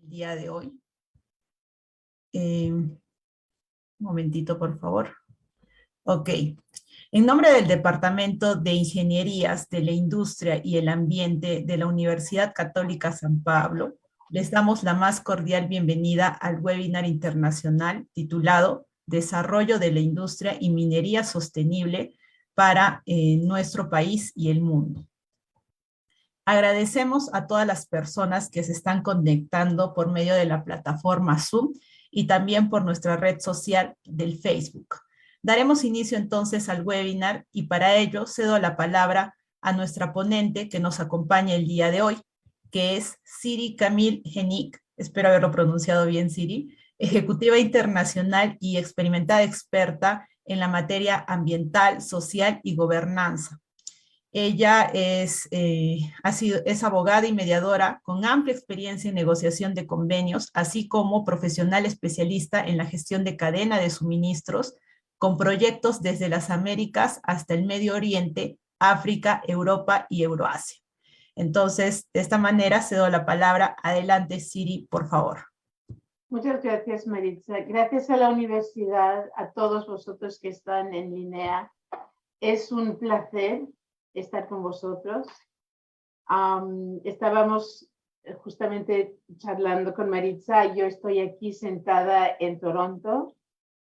el día de hoy. Un momentito, por favor. Ok. En nombre del Departamento de Ingenierías de la Industria y el Ambiente de la Universidad Católica San Pablo, les damos la más cordial bienvenida al webinar internacional titulado Desarrollo de la Industria y Minería Sostenible para nuestro país y el mundo. Agradecemos a todas las personas que se están conectando por medio de la plataforma Zoom y también por nuestra red social del Facebook. Daremos inicio entonces al webinar y para ello cedo la palabra a nuestra ponente que nos acompaña el día de hoy, que es Siri Camille Hennig, espero haberlo pronunciado bien, Siri, ejecutiva internacional y experimentada experta en la materia ambiental, social y gobernanza. Ella es abogada y mediadora con amplia experiencia en negociación de convenios, así como profesional especialista en la gestión de cadena de suministros, con proyectos desde las Américas hasta el Medio Oriente, África, Europa y Euroasia. Entonces, de esta manera cedo la palabra. Adelante, Siri, por favor. Muchas gracias, Maritza. Gracias a la universidad, a todos vosotros que están en línea. Es un placer estar con vosotros. Estábamos justamente charlando con Maritza. Yo estoy aquí sentada en Toronto,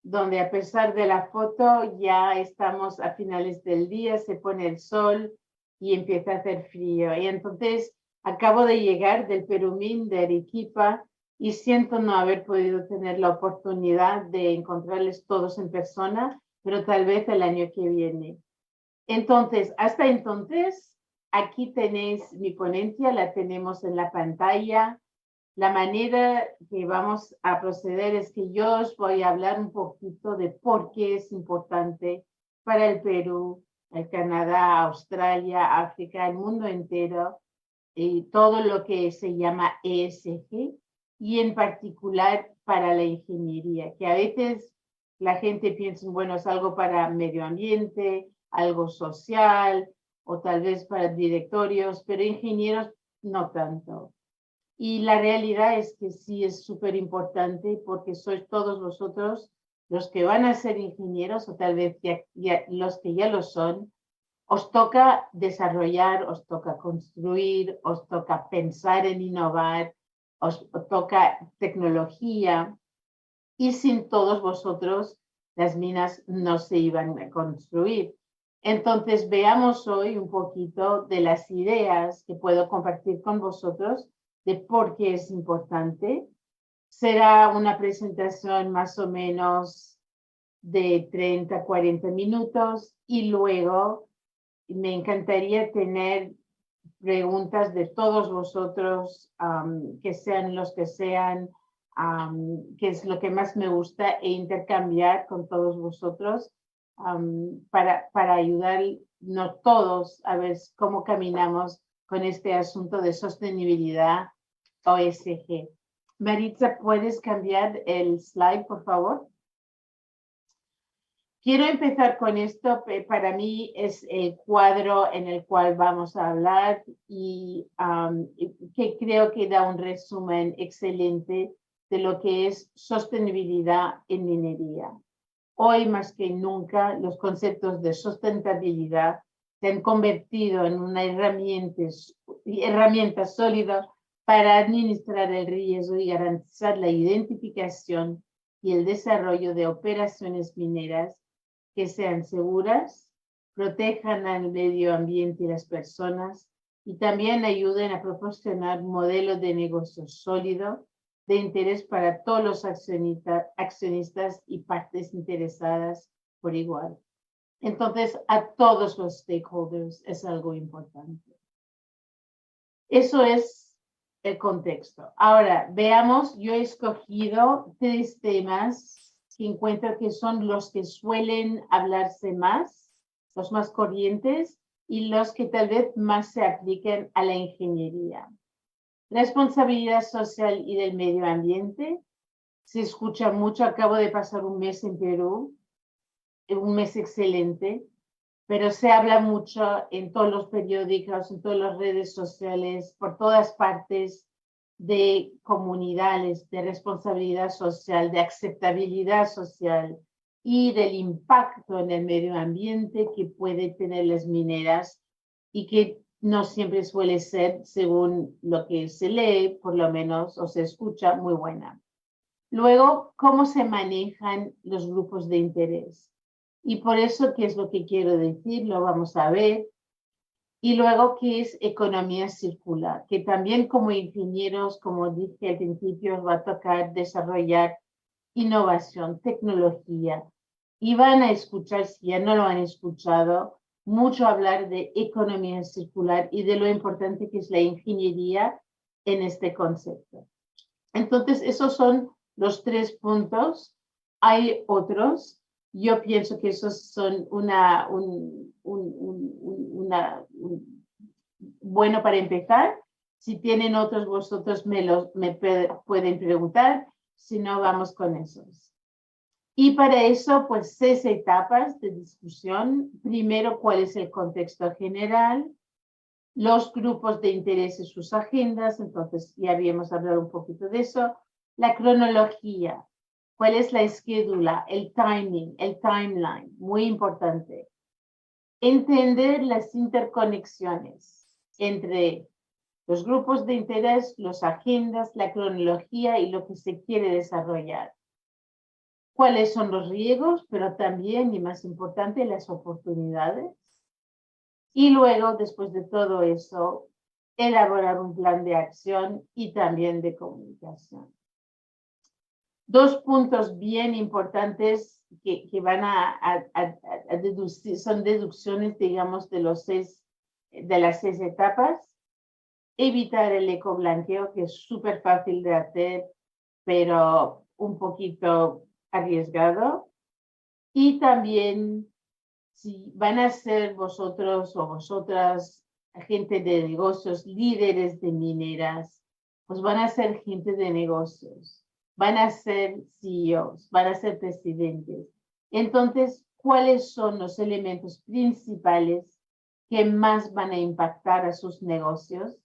donde a pesar de la foto ya estamos a finales del día, se pone el sol y empieza a hacer frío. Y entonces acabo de llegar del Perumín de Arequipa y siento no haber podido tener la oportunidad de encontrarles todos en persona, pero tal vez el año que viene. Entonces, hasta entonces, aquí tenéis mi ponencia, la tenemos en la pantalla. La manera que vamos a proceder es que yo os voy a hablar un poquito de por qué es importante para el Perú, el Canadá, Australia, África, el mundo entero, y todo lo que se llama ESG, y en particular para la ingeniería, que a veces la gente piensa, bueno, es algo para medio ambiente, algo social, o tal vez para directorios, pero ingenieros no tanto. Y la realidad es que sí es súper importante porque sois todos vosotros los que van a ser ingenieros o tal vez los que ya lo son. Os toca desarrollar, os toca construir, os toca pensar en innovar, os toca tecnología y sin todos vosotros las minas no se iban a construir. Entonces veamos hoy un poquito de las ideas que puedo compartir con vosotros de por qué es importante. Será una presentación más o menos de 30 a 40 minutos y luego me encantaría tener preguntas de todos vosotros, que sean los que sean, que es lo que más me gusta, e intercambiar con todos vosotros para ayudarnos todos a ver cómo caminamos con este asunto de sostenibilidad OSG. Maritza, ¿puedes cambiar el slide, por favor? Quiero empezar con esto, para mí es el cuadro en el cual vamos a hablar y que creo que da un resumen excelente de lo que es sostenibilidad en minería. Hoy más que nunca los conceptos de sustentabilidad se han convertido en una herramienta sólida para administrar el riesgo y garantizar la identificación y el desarrollo de operaciones mineras que sean seguras, protejan al medio ambiente y las personas y también ayuden a proporcionar modelos de negocio sólido de interés para todos los accionistas y partes interesadas por igual. Entonces, a todos los stakeholders es algo importante. Eso es el contexto. Ahora, veamos, yo he escogido 3 temas que encuentro que son los que suelen hablarse más, los más corrientes y los que tal vez más se apliquen a la ingeniería. Responsabilidad social y del medio ambiente. Se escucha mucho, acabo de pasar un mes en Perú, un mes excelente, pero se habla mucho en todos los periódicos, en todas las redes sociales, por todas partes, de comunidades, de responsabilidad social, de aceptabilidad social y del impacto en el medio ambiente que puede tener las mineras y que no siempre suele ser, según lo que se lee, por lo menos, o se escucha, muy buena. Luego, cómo se manejan los grupos de interés. Y por eso, ¿qué es lo que quiero decir? Lo vamos a ver. Y luego, ¿qué es economía circular? Que también como ingenieros, como dije al principio, os va a tocar desarrollar innovación, tecnología. Y van a escuchar, si ya no lo han escuchado, mucho hablar de economía circular y de lo importante que es la ingeniería en este concepto. Entonces, esos son los 3 puntos. Hay otros. Yo pienso que esos son bueno para empezar. Si tienen otros, vosotros me pueden preguntar. Si no, vamos con esos. Y para eso, pues 6 etapas de discusión. Primero, ¿cuál es el contexto general? Los grupos de interés y sus agendas, entonces ya habíamos hablado un poquito de eso. La cronología, cuál es la esquedula, el timing, el timeline, muy importante. Entender las interconexiones entre los grupos de interés, las agendas, la cronología y lo que se quiere desarrollar. Cuáles son los riesgos, pero también, y más importante, las oportunidades. Y luego, después de todo eso, elaborar un plan de acción y también de comunicación. 2 puntos bien importantes que van a deducir, son deducciones, digamos, de las 6 etapas. Evitar el ecoblanqueo, que es súper fácil de hacer, pero un poquito arriesgado. Y también, si van a ser vosotros o vosotras gente de negocios, líderes de mineras, pues van a ser gente de negocios, van a ser CEOs, van a ser presidentes. Entonces, ¿cuáles son los elementos principales que más van a impactar a sus negocios?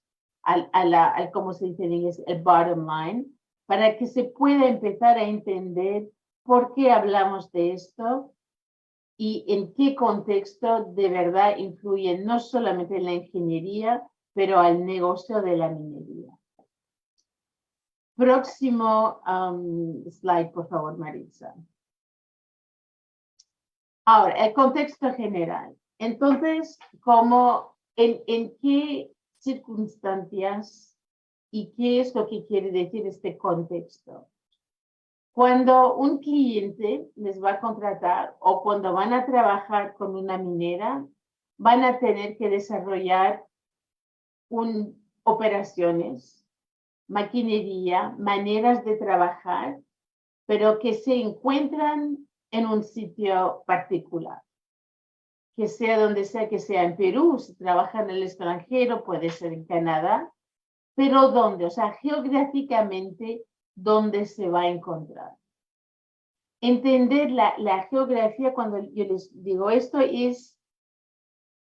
Al como se dice en inglés, el bottom line, para que se pueda empezar a entender por qué hablamos de esto y en qué contexto de verdad influye no solamente en la ingeniería, pero al negocio de la minería. Próximo slide, por favor, Maritza. Ahora, el contexto general. Entonces, ¿en qué circunstancias y qué es lo que quiere decir este contexto? Cuando un cliente les va a contratar o cuando van a trabajar con una minera, van a tener que desarrollar operaciones, maquinería, maneras de trabajar, pero que se encuentran en un sitio particular. Que sea donde sea, que sea en Perú, si trabaja en el extranjero, puede ser en Canadá, pero ¿dónde? O sea, geográficamente, ¿dónde se va a encontrar? Entender la geografía, cuando yo les digo esto, es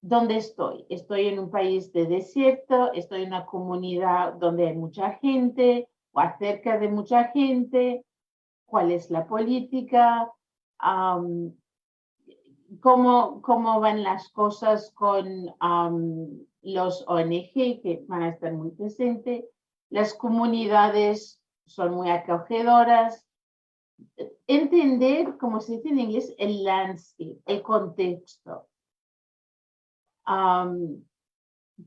dónde estoy. Estoy en un país de desierto, estoy en una comunidad donde hay mucha gente o acerca de mucha gente, cuál es la política, cómo van las cosas con los ONG que van a estar muy presentes. Las comunidades son muy acogedoras. Entender, como se dice en inglés, el landscape, el contexto.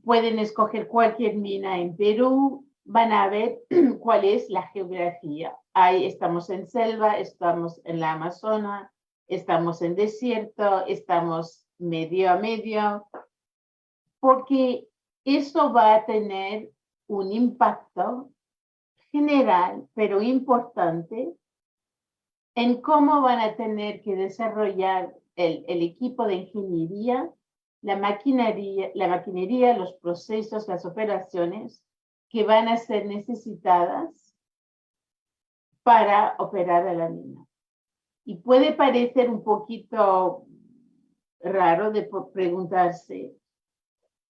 Pueden escoger cualquier mina en Perú, van a ver cuál es la geografía. Ahí estamos en selva, estamos en la Amazona, estamos en desierto, estamos medio a medio, porque eso va a tener un impacto general, pero importante, en cómo van a tener que desarrollar el equipo de ingeniería, la maquinería, los procesos, las operaciones que van a ser necesitadas para operar a la mina. Y puede parecer un poquito raro de preguntarse,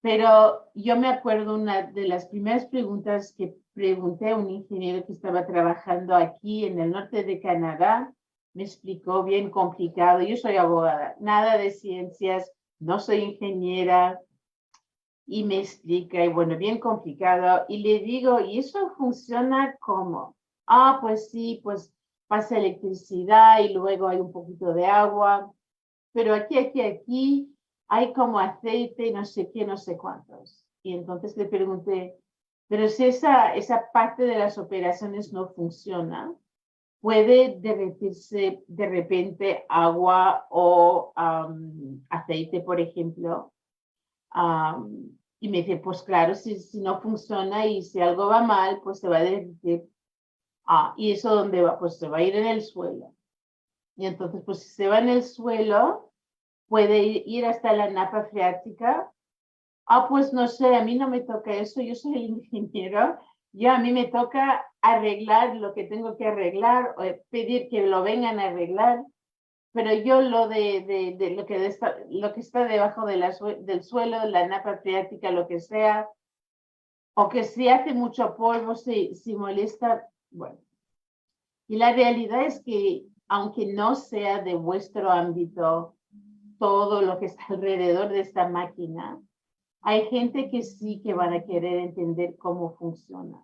Pero yo me acuerdo una de las primeras preguntas que pregunté a un ingeniero que estaba trabajando aquí en el norte de Canadá. Me explicó bien complicado. Yo soy abogada, nada de ciencias, no soy ingeniera. Y me explica, y bueno, bien complicado. Y le digo, ¿y eso funciona cómo? Ah, pues sí, pues pasa electricidad y luego hay un poquito de agua. Pero aquí hay como aceite y no sé qué, no sé cuántos. Y entonces le pregunté, pero si esa parte de las operaciones no funciona, ¿puede derretirse de repente agua o aceite, por ejemplo? Y me dice, pues claro, si no funciona y si algo va mal, pues se va a derretir. ¿Y eso dónde va? Pues se va a ir en el suelo. Y entonces, pues si se va en el suelo, puede ir hasta la napa freática. Pues no sé, a mí no me toca eso, yo soy el ingeniero. A mí me toca arreglar lo que tengo que arreglar, o pedir que lo vengan a arreglar. Pero yo lo de lo que está debajo del suelo, la napa freática, lo que sea, o que si hace mucho polvo, si molesta, bueno. Y la realidad es que, aunque no sea de vuestro ámbito todo lo que está alrededor de esta máquina, hay gente que sí que van a querer entender cómo funciona.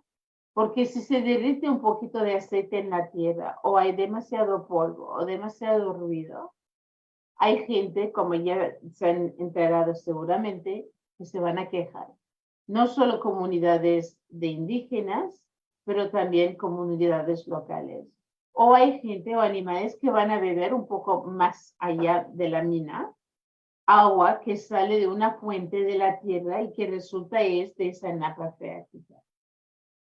Porque si se derrite un poquito de aceite en la tierra, o hay demasiado polvo, o demasiado ruido, hay gente, como ya se han enterado seguramente, que se van a quejar. No solo comunidades de indígenas, pero también comunidades locales. O hay gente o animales que van a beber un poco más allá de la mina, agua que sale de una fuente de la tierra y que resulta es de esa napa freática.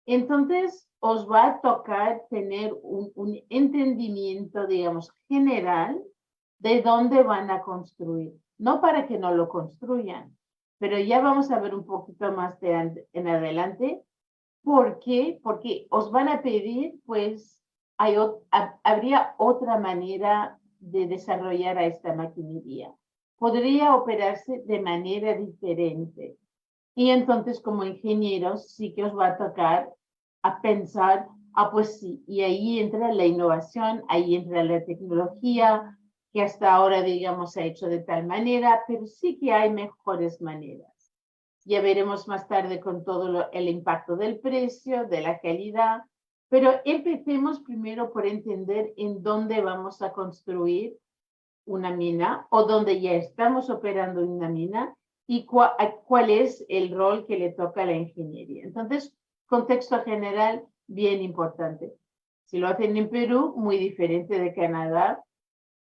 Entonces, os va a tocar tener un entendimiento, digamos, general de dónde van a construir. No para que no lo construyan, pero ya vamos a ver un poquito más en adelante. ¿Por qué? Porque os van a pedir, pues, habría otra manera de desarrollar a esta maquinaria. Podría operarse de manera diferente. Y entonces, como ingenieros, sí que os va a tocar a pensar, pues sí, y ahí entra la innovación, ahí entra la tecnología, que hasta ahora, digamos, se ha hecho de tal manera, pero sí que hay mejores maneras. Ya veremos más tarde con todo el impacto del precio, de la calidad, pero empecemos primero por entender en dónde vamos a construir una mina o dónde ya estamos operando una mina y cuál es el rol que le toca a la ingeniería. Entonces, contexto general bien importante. Si lo hacen en Perú, muy diferente de Canadá,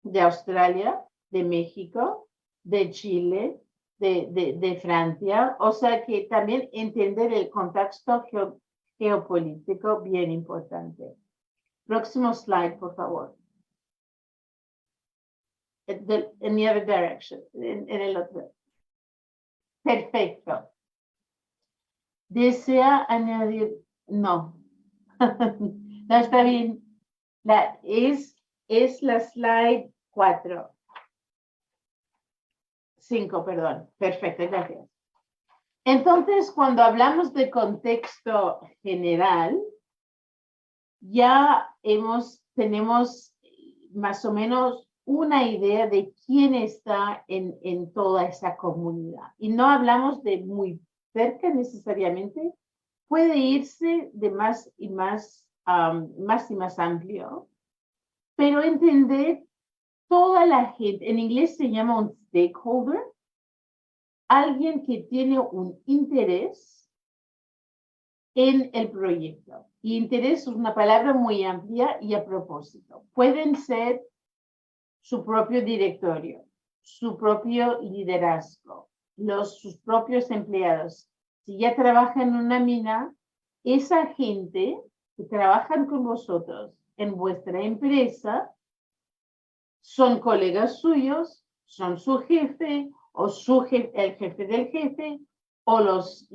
de Australia, de México, de Chile, de Francia. O sea que también entender el contexto geopolítico bien importante. Próximo slide, por favor. In the other direction, en el otro. Perfecto. ¿Desea añadir? No. No está bien. Es la slide 4. 5, perdón. Perfecto, gracias. Entonces, cuando hablamos de contexto general, ya tenemos más o menos una idea de quién está en toda esa comunidad. Y no hablamos de muy cerca necesariamente, puede irse de más y más amplio, pero entender toda la gente, en inglés se llama un stakeholder, alguien que tiene un interés en el proyecto. Y interés es una palabra muy amplia y a propósito. Pueden ser su propio directorio, su propio liderazgo, sus propios empleados. Si ya trabajan en una mina, esa gente que trabajan con vosotros en vuestra empresa son colegas suyos, son su jefe o el jefe del jefe o los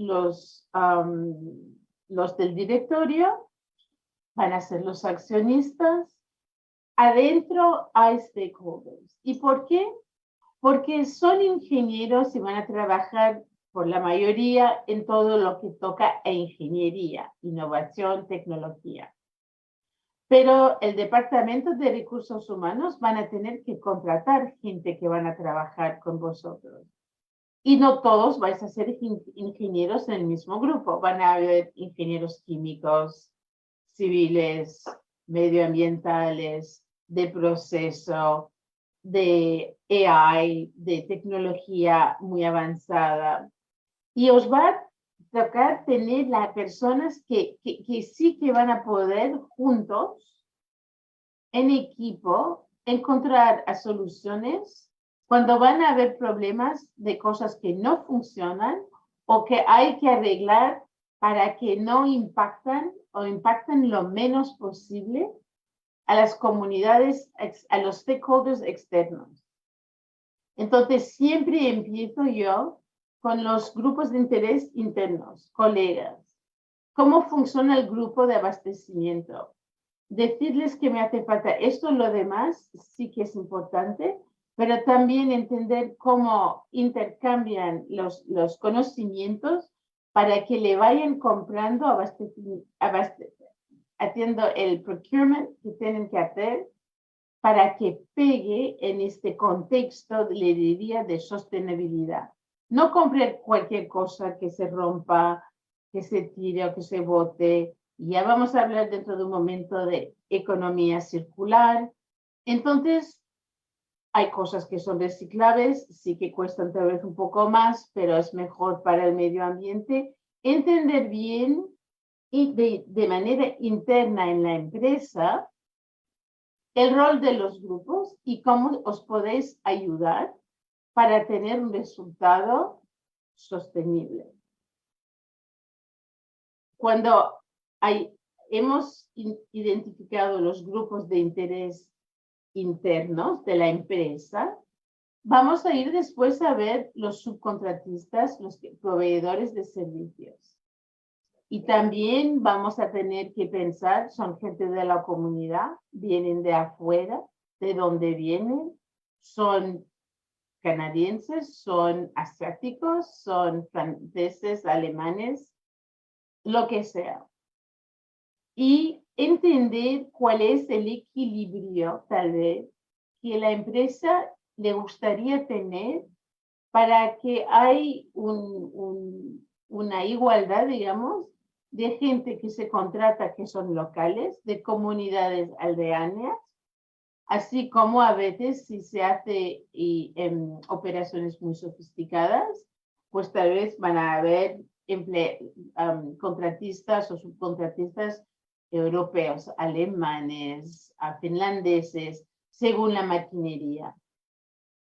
del directorio van a ser los accionistas. Adentro hay stakeholders. ¿Y por qué? Porque son ingenieros y van a trabajar por la mayoría en todo lo que toca a ingeniería, innovación, tecnología. Pero el Departamento de Recursos Humanos van a tener que contratar gente que van a trabajar con vosotros. Y no todos vais a ser ingenieros en el mismo grupo. Van a haber ingenieros químicos, civiles, medioambientales, de proceso, de AI, de tecnología muy avanzada. Y os va a tocar tener las personas que sí que van a poder juntos, en equipo, encontrar soluciones cuando van a haber problemas de cosas que no funcionan o que hay que arreglar para que no impacten o impacten lo menos posible a las comunidades, a los stakeholders externos. Entonces, siempre empiezo yo con los grupos de interés internos, colegas. ¿Cómo funciona el grupo de abastecimiento? Decirles que me hace falta esto, lo demás sí que es importante, pero también entender cómo intercambian los conocimientos para que le vayan comprando, haciendo el procurement que tienen que hacer para que pegue en este contexto, le diría, de sostenibilidad. No comprar cualquier cosa que se rompa, que se tire o que se bote. Ya vamos a hablar dentro de un momento de economía circular. Entonces, hay cosas que son reciclables, sí que cuestan tal vez un poco más, pero es mejor para el medio ambiente. Entender bien y de manera interna en la empresa el rol de los grupos y cómo os podéis ayudar para tener un resultado sostenible. Cuando hemos identificado los grupos de interés internos de la empresa, vamos a ir después a ver los subcontratistas, los proveedores de servicios. Y también vamos a tener que pensar, son gente de la comunidad, vienen de afuera, de dónde vienen, son canadienses, son asiáticos, son franceses, alemanes, lo que sea. Y entender cuál es el equilibrio, tal vez, que la empresa le gustaría tener para que hay una igualdad, digamos, de gente que se contrata que son locales, de comunidades aldeanas, así como a veces si se hace operaciones muy sofisticadas, pues tal vez van a haber contratistas o subcontratistas europeos, alemanes, finlandeses, según la maquinería.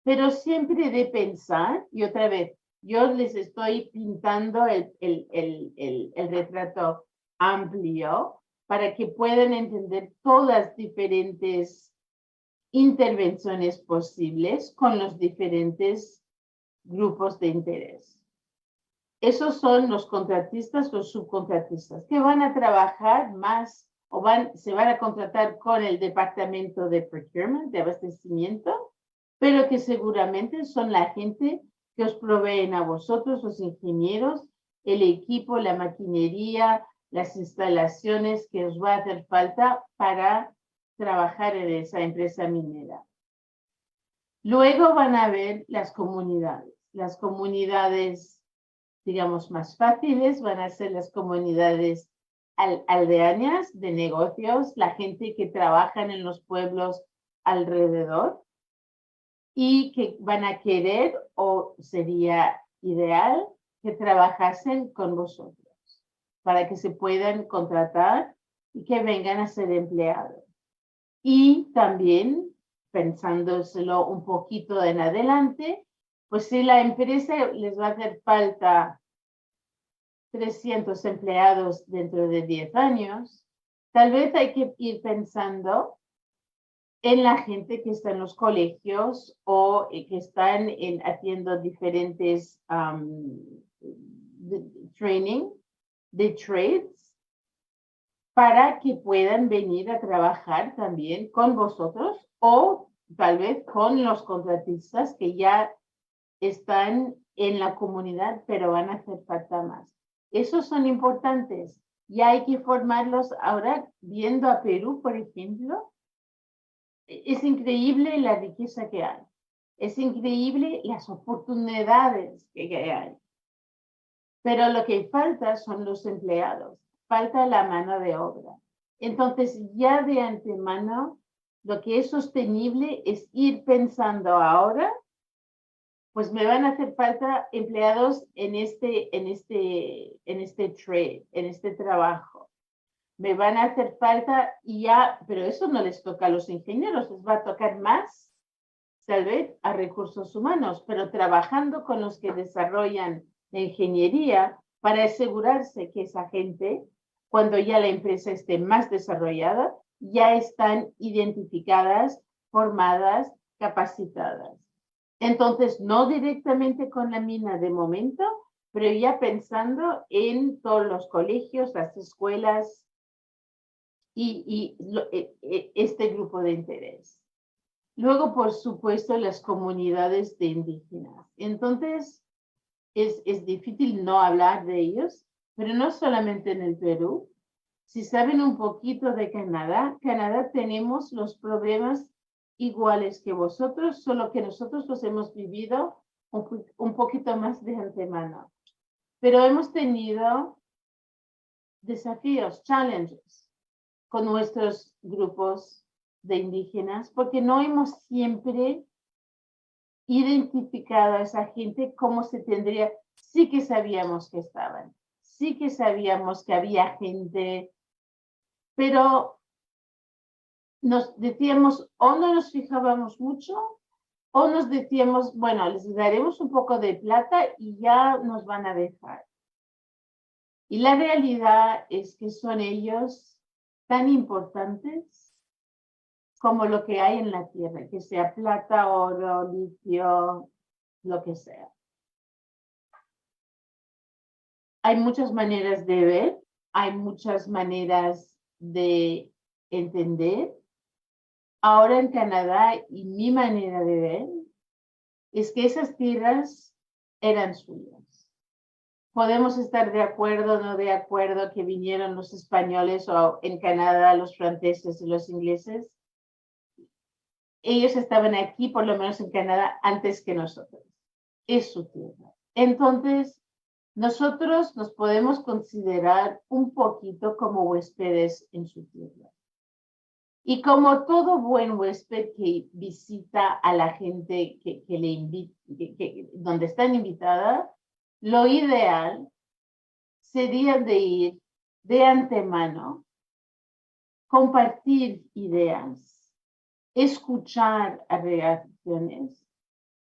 Pero siempre de pensar, y otra vez, yo les estoy pintando el retrato amplio para que puedan entender todas las diferentes intervenciones posibles con los diferentes grupos de interés. Esos son los contratistas, los subcontratistas, que van a trabajar más o se van a contratar con el departamento de procurement, de abastecimiento, pero que seguramente son la gente que os proveen a vosotros, los ingenieros, el equipo, la maquinería, las instalaciones que os va a hacer falta para trabajar en esa empresa minera. Luego van a ver las comunidades. Las comunidades, digamos, más fáciles van a ser las comunidades aldeanas de negocios, la gente que trabaja en los pueblos alrededor y que van a querer, o sería ideal, que trabajasen con vosotros para que se puedan contratar y que vengan a ser empleados. Y también, pensándoselo un poquito en adelante, pues si la empresa les va a hacer falta 300 empleados dentro de 10 años, tal vez hay que ir pensando en la gente que está en los colegios o que están haciendo diferentes training de trades para que puedan venir a trabajar también con vosotros o tal vez con los contratistas que ya están en la comunidad, pero van a hacer falta más. Esos son importantes y hay que formarlos. Ahora, viendo a Perú, por ejemplo, es increíble la riqueza que hay. Es increíble las oportunidades que hay. Pero lo que falta son los empleados. Falta la mano de obra. Entonces, ya de antemano, lo que es sostenible es ir pensando ahora, pues me van a hacer falta empleados en este trade, en este trabajo. Me van a hacer falta y ya, pero eso no les toca a los ingenieros, les va a tocar más, tal vez, a recursos humanos, pero trabajando con los que desarrollan la ingeniería para asegurarse que esa gente, cuando ya la empresa esté más desarrollada, ya están identificadas, formadas, capacitadas. Entonces, no directamente con la mina de momento, pero ya pensando en todos los colegios, las escuelas y este grupo de interés. Luego, por supuesto, las comunidades de indígenas. Entonces, es difícil no hablar de ellos, pero no solamente en el Perú. Si saben un poquito de Canadá, tenemos los problemas iguales que vosotros, solo que nosotros los hemos vivido un poquito más de antemano. Pero hemos tenido desafíos, challenges, con nuestros grupos de indígenas, porque no hemos siempre identificado a esa gente como se tendría. Sí que sabíamos que estaban, sí que sabíamos que había gente, pero nos decíamos, o no nos fijábamos mucho, o nos decíamos, bueno, les daremos un poco de plata y ya nos van a dejar. Y la realidad es que son ellos tan importantes como lo que hay en la tierra, que sea plata, oro, litio, lo que sea. Hay muchas maneras de ver, hay muchas maneras de entender. Ahora en Canadá, y mi manera de ver, es que esas tierras eran suyas. Podemos estar de acuerdo o no de acuerdo que vinieron los españoles o en Canadá los franceses y los ingleses. Ellos estaban aquí, por lo menos en Canadá, antes que nosotros. Es su tierra. Entonces, nosotros nos podemos considerar un poquito como huéspedes en su tierra. Y como todo buen huésped que visita a la gente que le invita, donde están invitada, lo ideal sería de ir de antemano, compartir ideas, escuchar a reacciones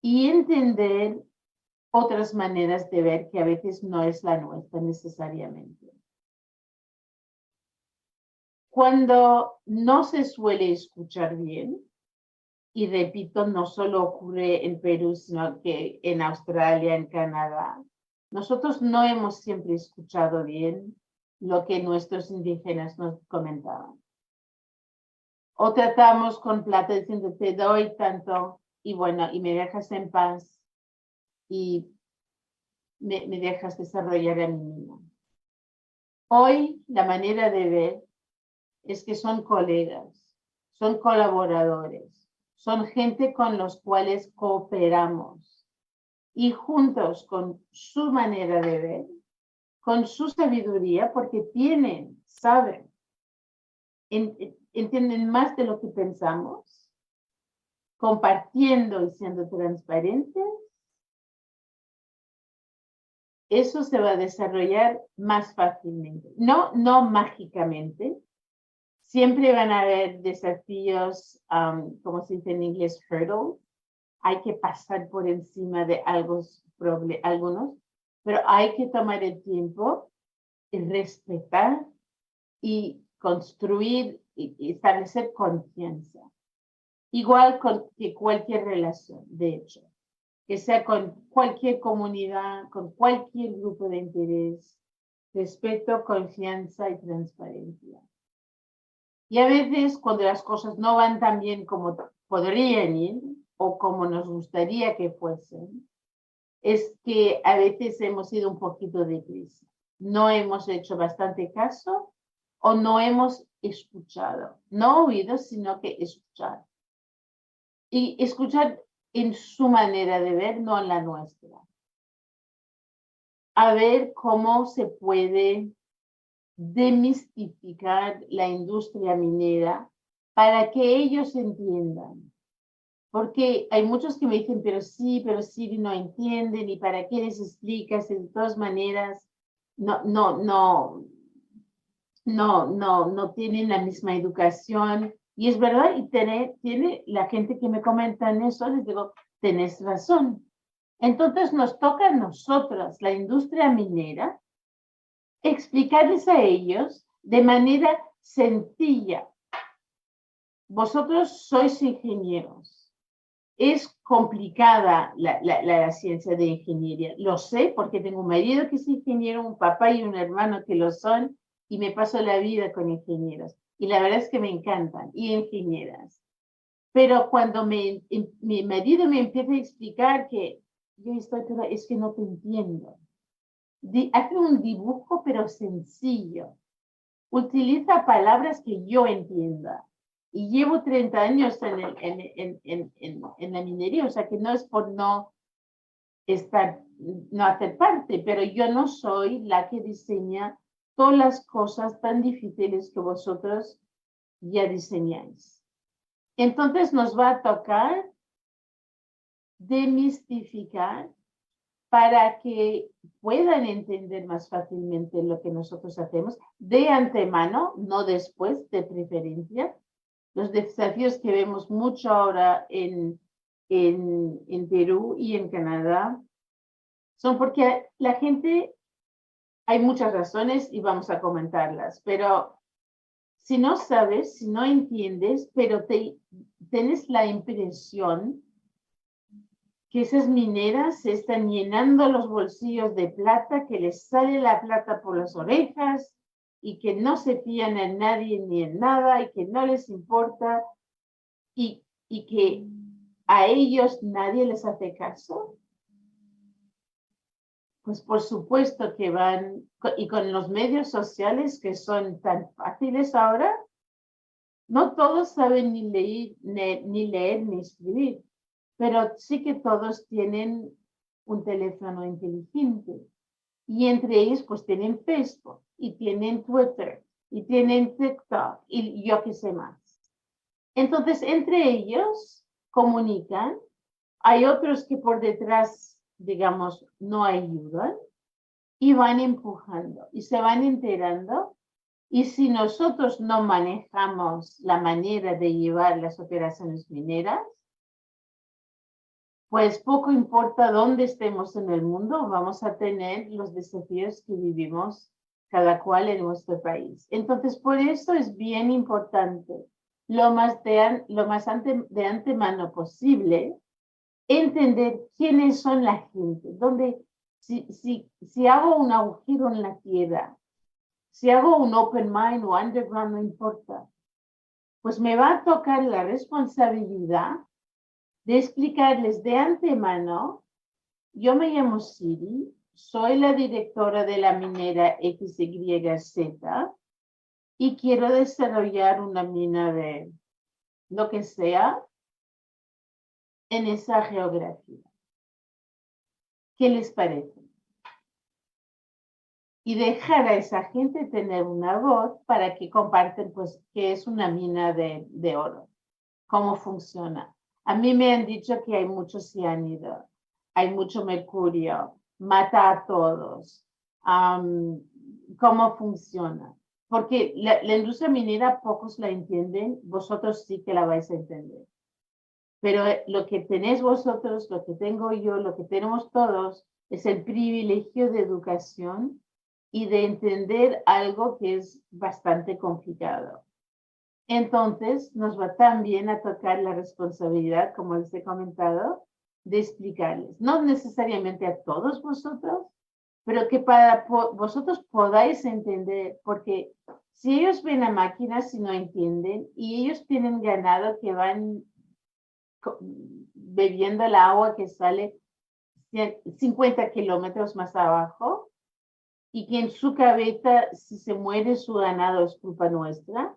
y entender otras maneras de ver que a veces no es la nuestra necesariamente. Cuando no se suele escuchar bien, y repito, no solo ocurre en Perú, sino que en Australia, en Canadá, nosotros no hemos siempre escuchado bien lo que nuestros indígenas nos comentaban. O tratamos con plata diciendo, te doy tanto, y bueno, y me dejas en paz, y me dejas desarrollar a mí mismo. Hoy la manera de ver es que son colegas, son colaboradores, son gente con los cuales cooperamos y juntos con su manera de ver, con su sabiduría, porque saben, entienden más de lo que pensamos, compartiendo y siendo transparentes, eso se va a desarrollar más fácilmente. No mágicamente. Siempre van a haber desafíos, como se dice en inglés, hurdles. Hay que pasar por encima de algunos, pero hay que tomar el tiempo y respetar y construir y establecer confianza. Igual que cualquier relación, de hecho, que sea con cualquier comunidad, con cualquier grupo de interés, respeto, confianza y transparencia. Y a veces cuando las cosas no van tan bien como podrían ir o como nos gustaría que fuesen, es que a veces hemos ido un poquito deprisa. No hemos hecho bastante caso o no hemos escuchado. No oído, sino que escuchar. Y escuchar en su manera de ver, no en la nuestra. A ver cómo se puede demistificar la industria minera para que ellos entiendan. Porque hay muchos que me dicen, pero sí, no entienden, y para qué les explicas, de todas maneras, no tienen la misma educación. Y es verdad, y tiene la gente que me comentan eso, les digo, tenés razón. Entonces nos toca a nosotras, la industria minera, explicarles a ellos de manera sencilla. Vosotros sois ingenieros. Es complicada la ciencia de ingeniería. Lo sé porque tengo un marido que es ingeniero, un papá y un hermano que lo son, y me paso la vida con ingenieros. Y la verdad es que me encantan, y ingenieras. Pero cuando mi marido me empieza a explicar que yo estoy toda, es que no te entiendo. Hace un dibujo, pero sencillo. Utiliza palabras que yo entienda. Y llevo 30 años en la minería, o sea que no es por no hacer parte, pero yo no soy la que diseña todas las cosas tan difíciles que vosotros ya diseñáis. Entonces nos va a tocar demistificar para que puedan entender más fácilmente lo que nosotros hacemos de antemano, no después, de preferencia. Los desafíos que vemos mucho ahora en Perú y en Canadá son porque la gente, hay muchas razones y vamos a comentarlas, pero si no sabes, si no entiendes, pero tienes la impresión que esas mineras se están llenando los bolsillos de plata, que les sale la plata por las orejas y que no se fían en nadie ni en nada y que no les importa y que a ellos nadie les hace caso, pues por supuesto que van, y con los medios sociales que son tan fáciles ahora, no todos saben ni leer ni escribir, pero sí que todos tienen un teléfono inteligente. Y entre ellos pues tienen Facebook, y tienen Twitter, y tienen TikTok, y yo qué sé más. Entonces, entre ellos comunican. Hay otros que por detrás, digamos, no ayudan, y van empujando, y se van enterando. Y si nosotros no manejamos la manera de llevar las operaciones mineras, pues poco importa dónde estemos en el mundo, vamos a tener los desafíos que vivimos cada cual en nuestro país. Entonces, por eso es bien importante, lo más de antemano posible, entender quiénes son la gente, si hago un agujero en la tierra, si hago un open mine o underground, no importa, pues me va a tocar la responsabilidad de explicarles de antemano. Yo me llamo Siri, soy la directora de la minera XYZ y quiero desarrollar una mina de lo que sea en esa geografía. ¿Qué les parece? Y dejar a esa gente tener una voz para que comparten, pues, qué es una mina de oro, cómo funciona. A mí me han dicho que hay mucho cianuro, hay mucho mercurio, mata a todos. ¿Cómo funciona? Porque la industria minera pocos la entienden, vosotros sí que la vais a entender. Pero lo que tenéis vosotros, lo que tengo yo, lo que tenemos todos, es el privilegio de educación y de entender algo que es bastante complicado. Entonces, nos va también a tocar la responsabilidad, como les he comentado, de explicarles, no necesariamente a todos vosotros, pero que para vosotros podáis entender, porque si ellos ven a máquinas y no entienden, y ellos tienen ganado que van bebiendo el agua que sale 50 kilómetros más abajo, y que en su cabeza, si se muere su ganado es culpa nuestra.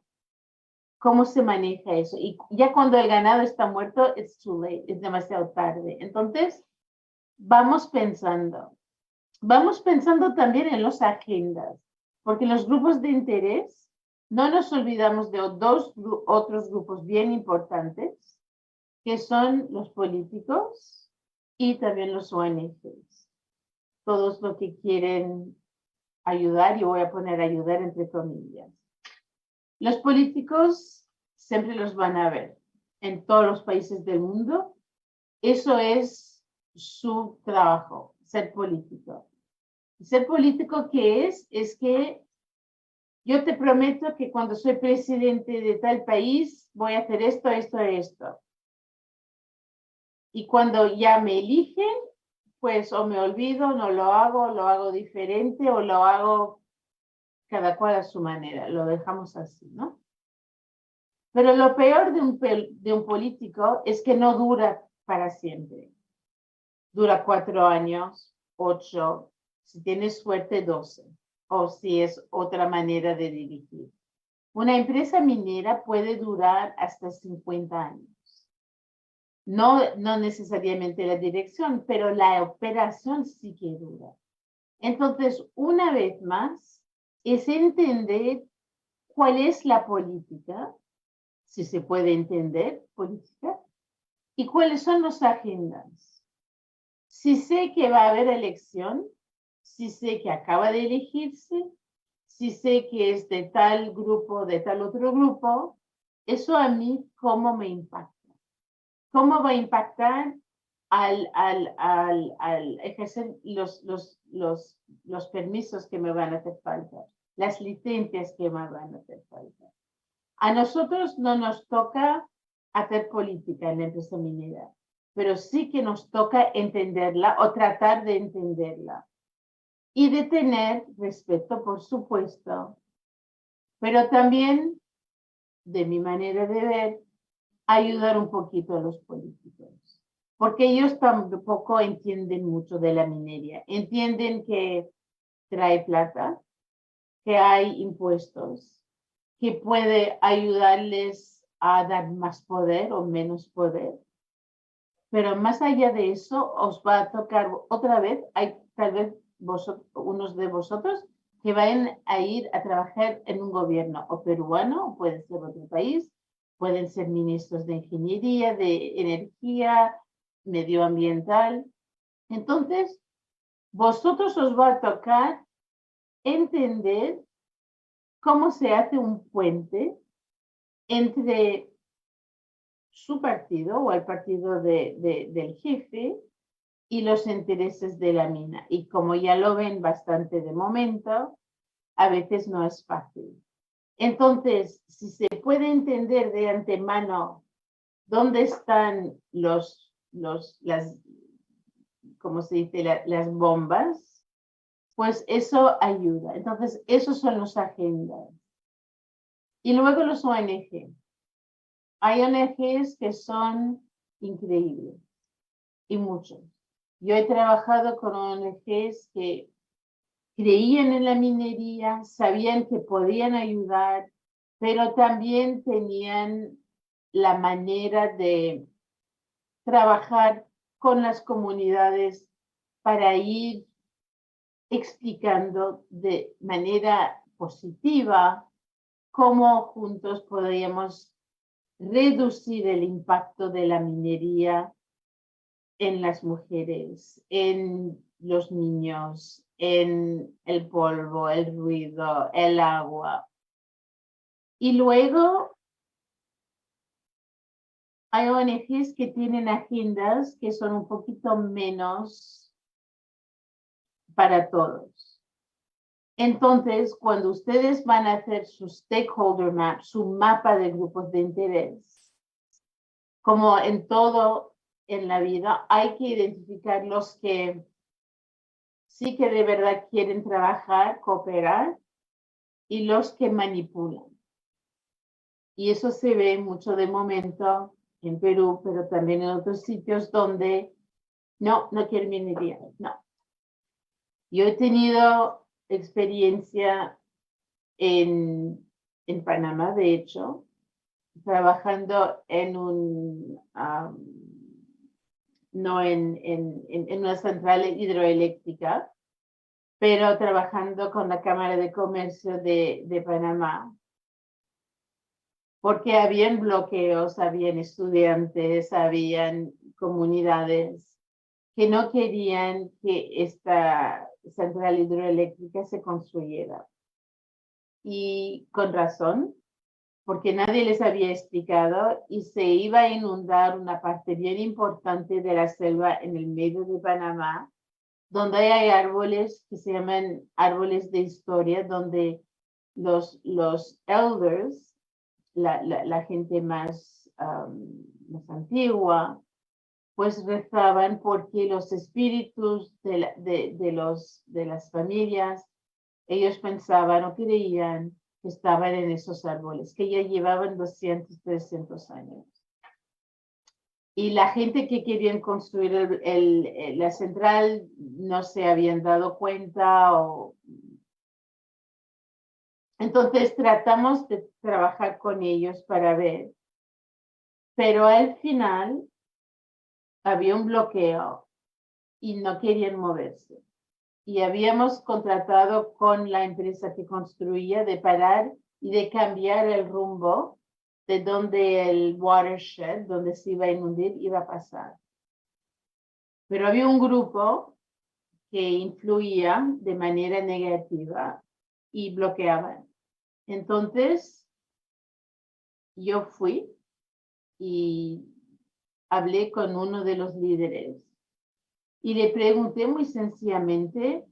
¿Cómo se maneja eso? Y ya cuando el ganado está muerto, it's too late, es demasiado tarde. Entonces, vamos pensando también en las agendas, porque en los grupos de interés no nos olvidamos de otros grupos bien importantes, que son los políticos y también los ONGs. Todos los que quieren ayudar, y voy a poner ayudar entre comillas. Los políticos siempre los van a ver en todos los países del mundo. Eso es su trabajo, ser político. Ser político, ¿qué es? Es que yo te prometo que cuando soy presidente de tal país voy a hacer esto, esto, esto. Y cuando ya me eligen, pues o me olvido, no lo hago diferente o lo hago cada cual a su manera. Lo dejamos así, ¿no? Pero lo peor de un político es que no dura para siempre. Dura 4 años, 8, si tienes suerte 12, o si es otra manera de dirigir. Una empresa minera puede durar hasta 50 años. No necesariamente la dirección, pero la operación sí que dura. Entonces, una vez más, es entender cuál es la política, si se puede entender política, y cuáles son las agendas. Si sé que va a haber elección, si sé que acaba de elegirse, si sé que es de tal grupo, de tal otro grupo, eso a mí, ¿cómo me impacta? ¿Cómo va a impactar al ejercer los permisos que me van a hacer falta, las licencias que me van a hacer falta? A nosotros no nos toca hacer política en la empresa minera, pero sí que nos toca entenderla o tratar de entenderla y de tener respeto, por supuesto, pero también, de mi manera de ver, ayudar un poquito a los políticos, porque ellos tampoco entienden mucho de la minería. Entienden que trae plata, que hay impuestos, que puede ayudarles a dar más poder o menos poder. Pero más allá de eso, os va a tocar otra vez, hay tal vez unos de vosotros que vayan a ir a trabajar en un gobierno o peruano, o puede ser otro país, pueden ser ministros de ingeniería, de energía, medioambiental. Entonces, vosotros os va a tocar entender cómo se hace un puente entre su partido o el partido del jefe y los intereses de la mina. Y como ya lo ven bastante de momento, a veces no es fácil. Entonces, si se puede entender de antemano dónde están ¿cómo se dice? Las bombas, pues eso ayuda. Entonces, esos son los agendas. Y luego los ONG. Hay ONGs que son increíbles y muchos. Yo he trabajado con ONGs que creían en la minería, sabían que podían ayudar, pero también tenían la manera de trabajar con las comunidades para ir explicando de manera positiva cómo juntos podríamos reducir el impacto de la minería en las mujeres, en los niños, en el polvo, el ruido, el agua. Y luego hay ONGs que tienen agendas que son un poquito menos para todos. Entonces, cuando ustedes van a hacer su stakeholder map, su mapa de grupos de interés, como en todo en la vida, hay que identificar los que sí que de verdad quieren trabajar, cooperar, y los que manipulan. Y eso se ve mucho de momento en Perú, pero también en otros sitios donde No, no quiero minería, no. Yo he tenido experiencia en Panamá, de hecho, trabajando en no en una central hidroeléctrica, pero trabajando con la Cámara de Comercio de Panamá, porque habían bloqueos, habían estudiantes, habían comunidades que no querían que esta central hidroeléctrica se construyera. Y con razón, porque nadie les había explicado y se iba a inundar una parte bien importante de la selva en el medio de Panamá, donde hay árboles que se llaman árboles de historia, donde los elders, la gente más antigua, pues rezaban porque los espíritus de las familias, ellos pensaban o creían que estaban en esos árboles, que ya llevaban 200, 300 años. Y la gente que querían construir la central no se habían dado cuenta. Entonces tratamos de trabajar con ellos para ver. Pero al final había un bloqueo y no querían moverse. Y habíamos contratado con la empresa que construía de parar y de cambiar el rumbo de donde el watershed, donde se iba a inundar, iba a pasar. Pero había un grupo que influía de manera negativa y bloqueaban. Entonces, yo fui y hablé con uno de los líderes y le pregunté muy sencillamente,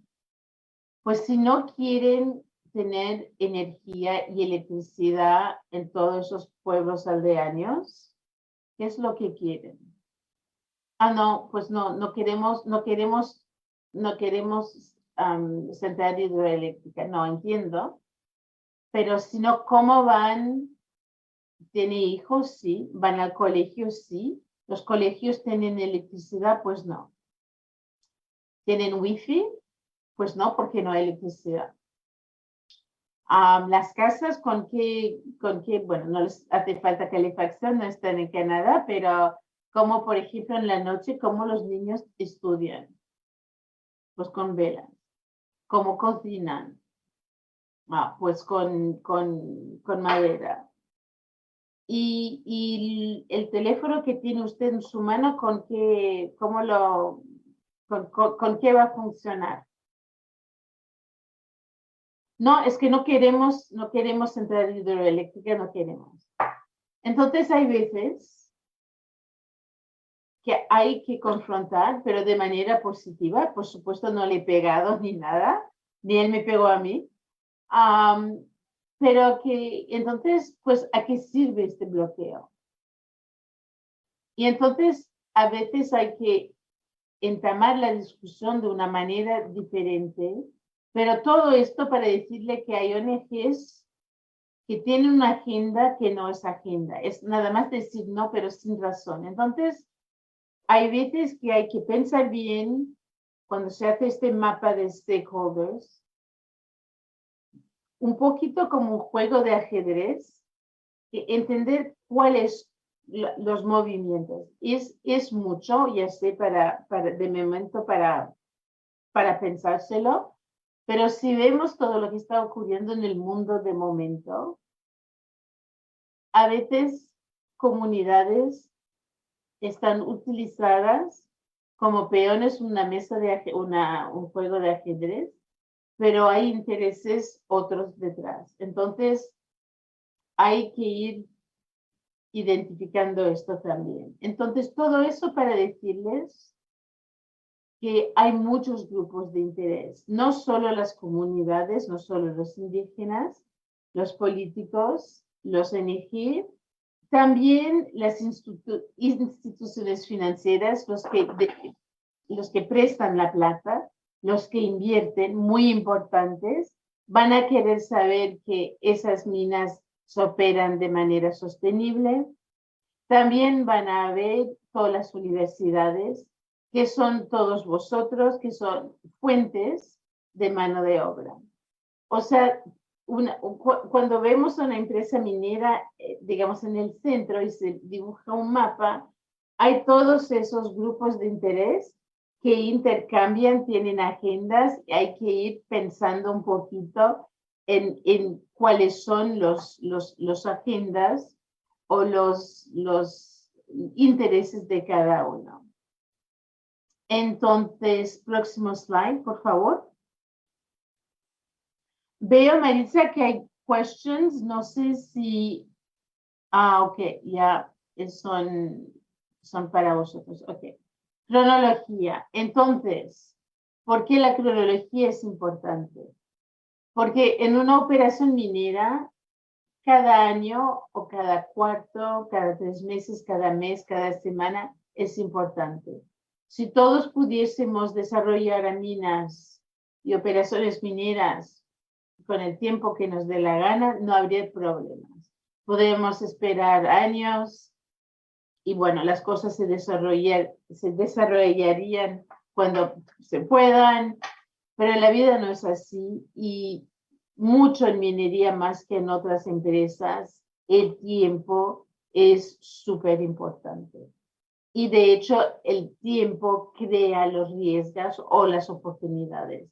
pues si no quieren tener energía y electricidad en todos esos pueblos aldeanos, ¿qué es lo que quieren? No, pues no queremos central hidroeléctrica, no entiendo, pero si no, ¿cómo van? ¿Tiene hijos? Sí. ¿Van al colegio? Sí. ¿Los colegios tienen electricidad? Pues no. ¿Tienen wifi? Pues no, porque no hay electricidad. Las casas, ¿con qué? Bueno, no les hace falta calefacción, no están en Canadá, pero como por ejemplo en la noche, ¿cómo los niños estudian? Pues con velas. ¿Cómo cocinan? Pues con madera. Y el teléfono que tiene usted en su mano, ¿con qué va a funcionar? No, es que no queremos central hidroeléctrica, no queremos. Entonces hay veces que hay que confrontar, pero de manera positiva. Por supuesto, no le he pegado ni nada, ni él me pegó a mí. Pero que entonces, pues, ¿a qué sirve este bloqueo? Y entonces, a veces hay que entamar la discusión de una manera diferente, pero todo esto para decirle que hay ONGs que tienen una agenda que no es agenda. Es nada más decir no, pero sin razón. Entonces, hay veces que hay que pensar bien cuando se hace este mapa de stakeholders, un poquito como un juego de ajedrez, entender cuáles los movimientos. Es mucho, ya sé, de momento para pensárselo, pero si vemos todo lo que está ocurriendo en el mundo de momento, a veces comunidades están utilizadas como peones una mesa un juego de ajedrez, pero hay intereses otros detrás. Entonces, hay que ir identificando esto también. Entonces, todo eso para decirles que hay muchos grupos de interés, no solo las comunidades, no solo los indígenas, los políticos, los ONG, también las instituciones financieras, los que prestan la plata, los que invierten, muy importantes, van a querer saber que esas minas se operan de manera sostenible. También van a ver todas las universidades que son todos vosotros, que son fuentes de mano de obra. O sea, cuando vemos una empresa minera, digamos, en el centro y se dibuja un mapa, hay todos esos grupos de interés que intercambian, tienen agendas, y hay que ir pensando un poquito en cuáles son los agendas o los intereses de cada uno. Entonces, próximo slide, por favor. Veo, Maritza, que hay questions. No sé si... ok, ya son para vosotros. Ok. Cronología. Entonces, ¿por qué la cronología es importante? Porque en una operación minera, cada año o cada cuarto, cada 3 meses, cada mes, cada semana, es importante. Si todos pudiésemos desarrollar minas y operaciones mineras con el tiempo que nos dé la gana, no habría problemas. Podemos esperar años y bueno, las cosas se desarrollarían cuando se puedan, pero la vida no es así y mucho en minería más que en otras empresas, el tiempo es súper importante. Y de hecho, el tiempo crea los riesgos o las oportunidades.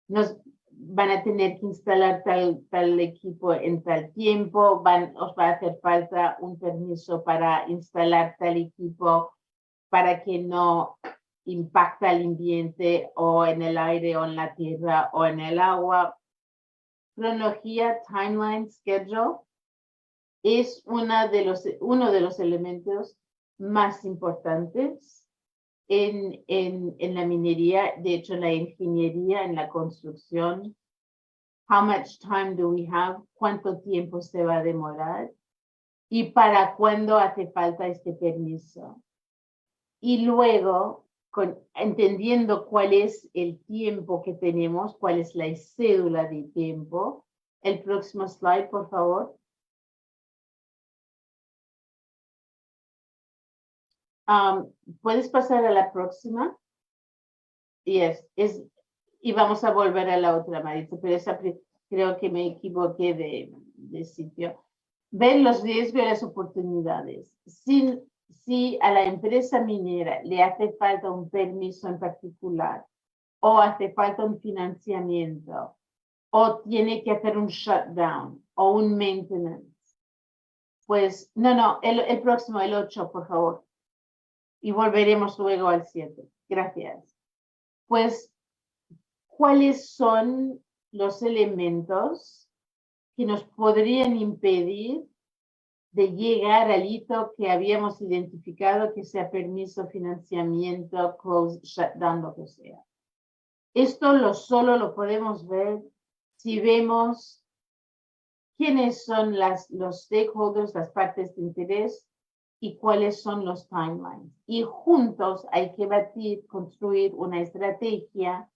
Nos van a tener que instalar tal equipo en tal tiempo, os va a hacer falta un permiso para instalar tal equipo para que no impacte al ambiente o en el aire o en la tierra o en el agua. Cronología, timeline, schedule es uno de los elementos más importantes en la minería, de hecho en la ingeniería, en la construcción. How much time do we have? ¿Cuánto tiempo se va a demorar? ¿Y para cuándo hace falta este permiso? Y luego, entendiendo cuál es el tiempo que tenemos, cuál es la cédula de tiempo. El próximo slide, por favor. ¿Puedes pasar a la próxima? Yes, y vamos a volver a la otra, Maritza, pero esa creo que me equivoqué de sitio. Ven los riesgos y las oportunidades. Si a la empresa minera le hace falta un permiso en particular o hace falta un financiamiento o tiene que hacer un shutdown o un maintenance, pues, no, el próximo, el 8, por favor. Y volveremos luego al 7. Gracias. Pues, ¿cuáles son los elementos que nos podrían impedir de llegar al hito que habíamos identificado, que sea permiso, financiamiento, close, shutdown, lo que sea? Esto solo lo podemos ver si vemos quiénes son los stakeholders, las partes de interés, y cuáles son los timelines. Y juntos hay que construir una estrategia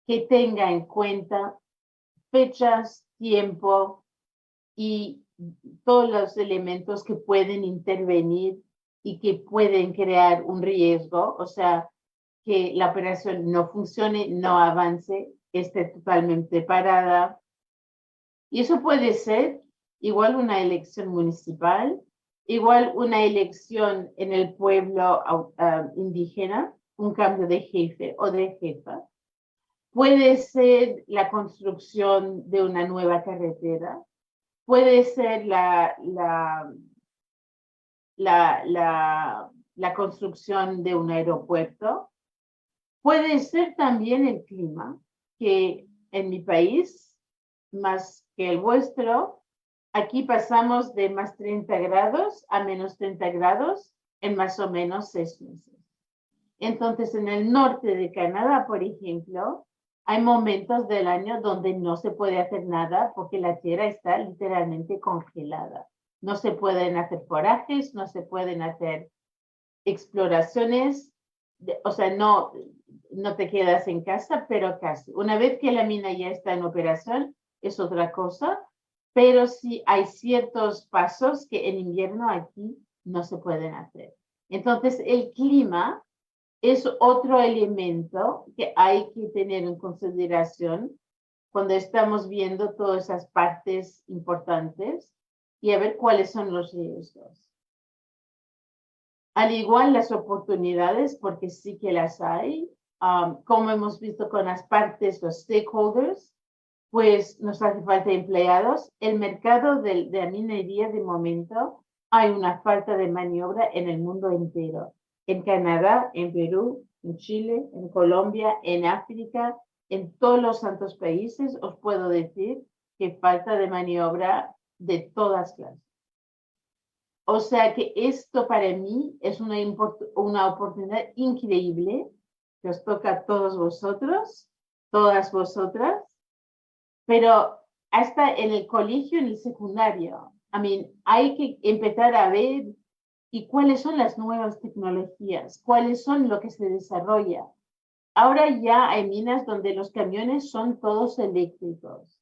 que tenga en cuenta fechas, tiempo y todos los elementos que pueden intervenir y que pueden crear un riesgo, o sea, que la operación no funcione, no avance, esté totalmente parada. Y eso puede ser igual una elección municipal, igual una elección en el pueblo indígena, un cambio de jefe o de jefa. Puede ser la construcción de una nueva carretera. Puede ser la construcción de un aeropuerto. Puede ser también el clima, que en mi país, más que el vuestro, aquí pasamos de más 30 grados a menos 30 grados en más o menos 6 meses. Entonces, en el norte de Canadá, por ejemplo, hay momentos del año donde no se puede hacer nada porque la tierra está literalmente congelada. No se pueden hacer forajes, no se pueden hacer exploraciones, o sea, no te quedas en casa, pero casi. Una vez que la mina ya está en operación, es otra cosa, pero sí hay ciertos pasos que en invierno aquí no se pueden hacer. Entonces, el clima es otro elemento que hay que tener en consideración cuando estamos viendo todas esas partes importantes y a ver cuáles son los riesgos. Al igual las oportunidades, porque sí que las hay, como hemos visto con las partes, los stakeholders, pues nos hace falta empleados. El mercado de la minería de momento hay una falta de maniobra en el mundo entero. En Canadá, en Perú, en Chile, en Colombia, en África, en todos los santos países, os puedo decir que falta de maniobra de todas clases. O sea que esto para mí es una oportunidad increíble que os toca a todos vosotros, todas vosotras, pero hasta en el colegio, en el secundario, hay que empezar a ver y cuáles son las nuevas tecnologías, cuáles son lo que se desarrolla. Ahora ya hay minas donde los camiones son todos eléctricos.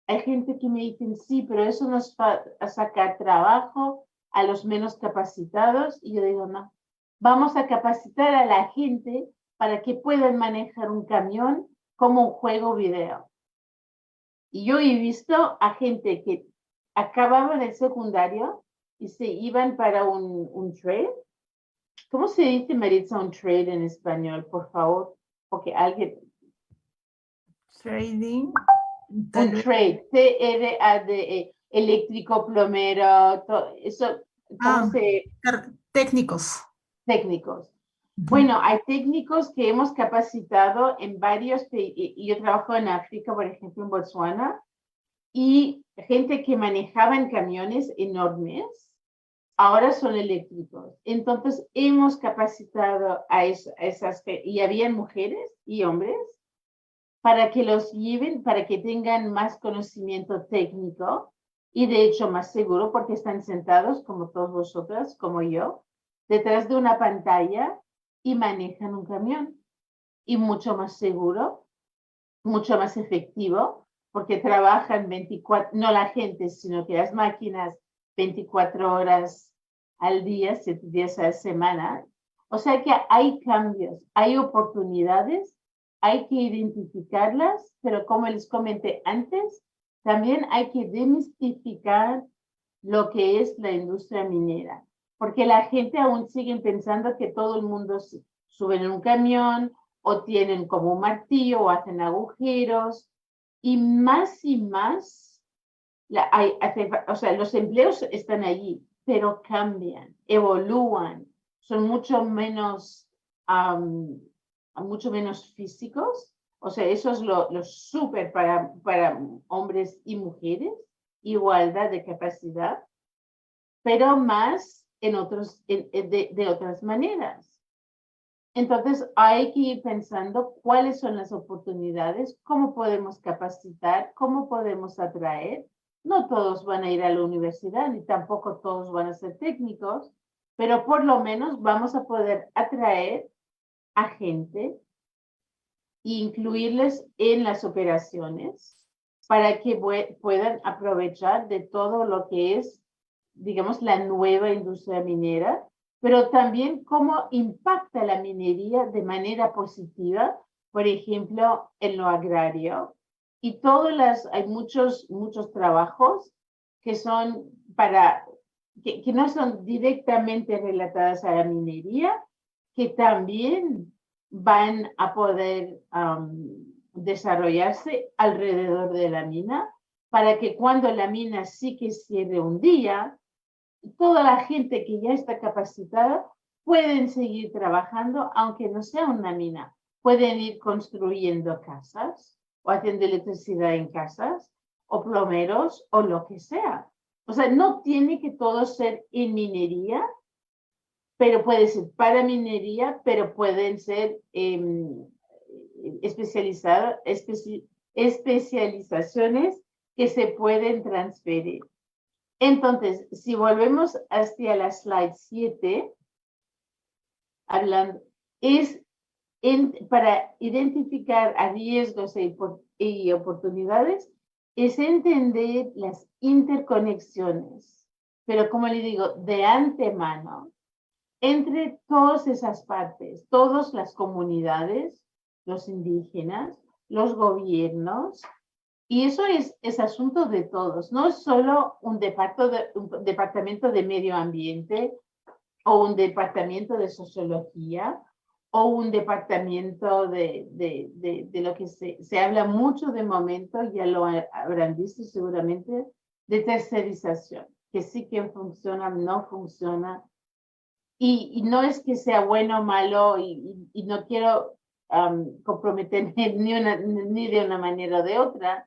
Hay gente que me dice, sí, pero eso nos va a sacar trabajo a los menos capacitados. Y yo digo, no, vamos a capacitar a la gente para que puedan manejar un camión como un juego video. Y yo he visto a gente que acababan el secundario y se iban para un trade. ¿Cómo se dice, Maritza, un trade en español, por favor? Porque alguien... Trading. Un trade, T-R-A-D-E, eléctrico, plomero, todo eso, ¿cómo se...? Técnicos. Técnicos. Bueno, hay técnicos que hemos capacitado en varios, y yo trabajo en África, por ejemplo, en Botswana, y gente que manejaban camiones enormes, ahora son eléctricos. Entonces, hemos capacitado a esas, y habían mujeres y hombres, para que los lleven, para que tengan más conocimiento técnico y de hecho más seguro porque están sentados, como todos vosotras, como yo, detrás de una pantalla y manejan un camión. Y mucho más seguro, mucho más efectivo, porque trabajan 24, no la gente, sino que las máquinas 24 horas al día, 7 días a la semana. O sea que hay cambios, hay oportunidades, hay que identificarlas, pero como les comenté antes, también hay que demistificar lo que es la industria minera, porque la gente aún sigue pensando que todo el mundo sube en un camión o tienen como un martillo o hacen agujeros y más, o sea, los empleos están allí, pero cambian, evalúan, son mucho menos físicos. O sea, eso es lo súper para hombres y mujeres, igualdad de capacidad, pero más en de otras maneras. Entonces, hay que ir pensando cuáles son las oportunidades, cómo podemos capacitar, cómo podemos atraer. No todos van a ir a la universidad, ni tampoco todos van a ser técnicos, pero por lo menos vamos a poder atraer a gente e incluirles en las operaciones para que puedan aprovechar de todo lo que es, digamos, la nueva industria minera, pero también cómo impacta la minería de manera positiva, por ejemplo, en lo agrario. Y hay muchos trabajos que son que no son directamente relatadas a la minería, que también van a poder desarrollarse alrededor de la mina, para que cuando la mina sí que cierre un día, toda la gente que ya está capacitada pueden seguir trabajando, aunque no sea una mina. Pueden ir construyendo casas o haciendo electricidad en casas o plomeros o lo que sea. O sea, no tiene que todo ser en minería, pero puede ser para minería, pero pueden ser especializaciones que se pueden transferir. Entonces, si volvemos hacia la slide 7, hablando, para identificar a riesgos y oportunidades, es entender las interconexiones. Pero como le digo, de antemano, entre todas esas partes, todas las comunidades, los indígenas, los gobiernos, y eso es asunto de todos, no es solo un departamento de medio ambiente o un departamento de sociología o un departamento de lo que se habla mucho de momento, ya lo habrán visto seguramente, de tercerización, que sí que funciona, no funciona. Y no es que sea bueno o malo y no quiero comprometerme ni de una manera o de otra,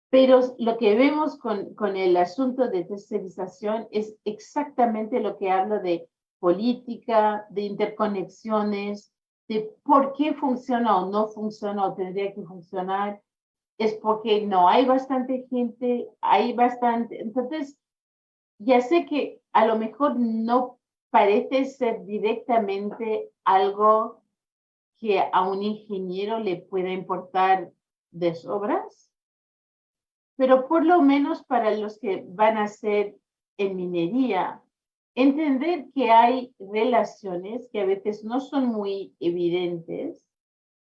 pero lo que vemos con el asunto de tercerización es exactamente lo que habla de política, de interconexiones, de por qué funciona o no funciona o tendría que funcionar. Es porque no hay bastante gente, hay bastante. Entonces, ya sé que a lo mejor no parece ser directamente algo que a un ingeniero le pueda importar de sobras, pero por lo menos para los que van a hacer en minería, entender que hay relaciones que a veces no son muy evidentes,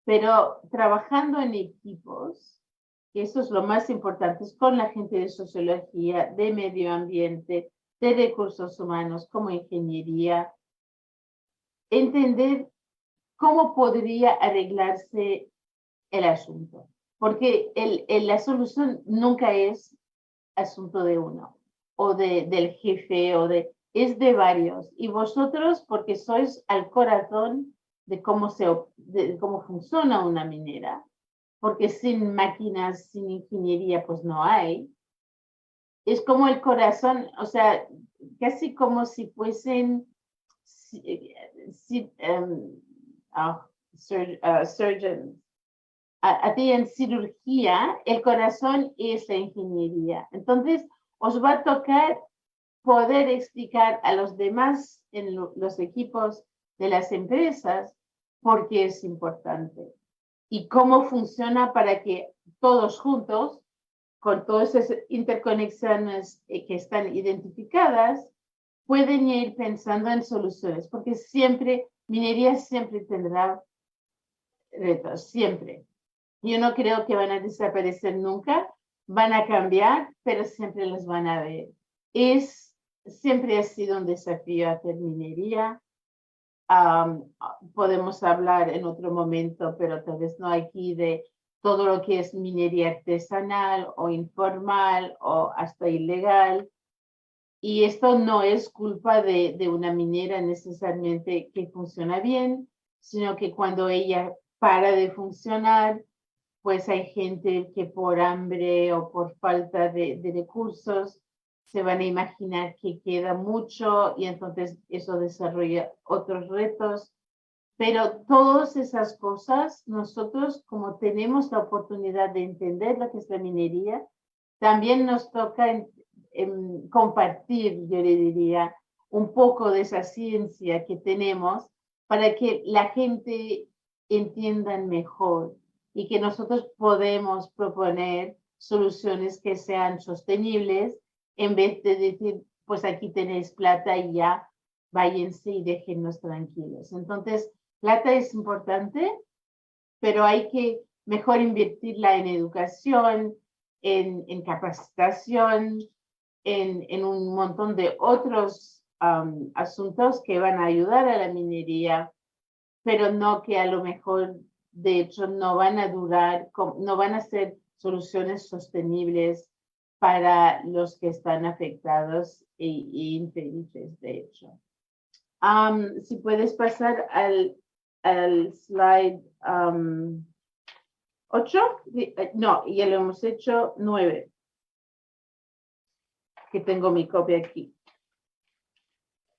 pero trabajando en equipos, que eso es lo más importante, es con la gente de sociología, de medio ambiente, de recursos humanos, como ingeniería, entender cómo podría arreglarse el asunto. Porque la solución nunca es asunto de uno, o del jefe, es de varios. Y vosotros, porque sois al corazón de cómo funciona una minera, porque sin máquinas, sin ingeniería, pues no hay. Es como el corazón, o sea, casi como si fuesen surgeons. A ti en cirugía, el corazón es la ingeniería. Entonces, os va a tocar poder explicar a los demás en los equipos de las empresas por qué es importante y cómo funciona para que todos juntos, con todas esas interconexiones que están identificadas, pueden ir pensando en soluciones, porque siempre, minería siempre tendrá retos, siempre. Yo no creo que van a desaparecer nunca, van a cambiar, pero siempre los van a ver. Siempre ha sido un desafío hacer minería. Podemos hablar en otro momento, pero tal vez no aquí, de todo lo que es minería artesanal o informal o hasta ilegal. Y esto no es culpa de una minera necesariamente que funciona bien, sino que cuando ella para de funcionar, pues hay gente que por hambre o por falta de recursos se van a imaginar que queda mucho y entonces eso desarrolla otros retos. Pero todas esas cosas, nosotros como tenemos la oportunidad de entender lo que es la minería, también nos toca compartir, yo le diría, un poco de esa ciencia que tenemos para que la gente entienda mejor y que nosotros podemos proponer soluciones que sean sostenibles en vez de decir, pues aquí tenéis plata y ya váyanse y déjennos tranquilos. Entonces, plata es importante, pero hay que mejor invertirla en educación, en capacitación, en un montón de otros asuntos que van a ayudar a la minería, pero no que a lo mejor, de hecho, no van a durar, no van a ser soluciones sostenibles para los que están afectados e infelices, de hecho. Si puedes pasar al slide 8, no, ya lo hemos hecho 9, que tengo mi copia aquí.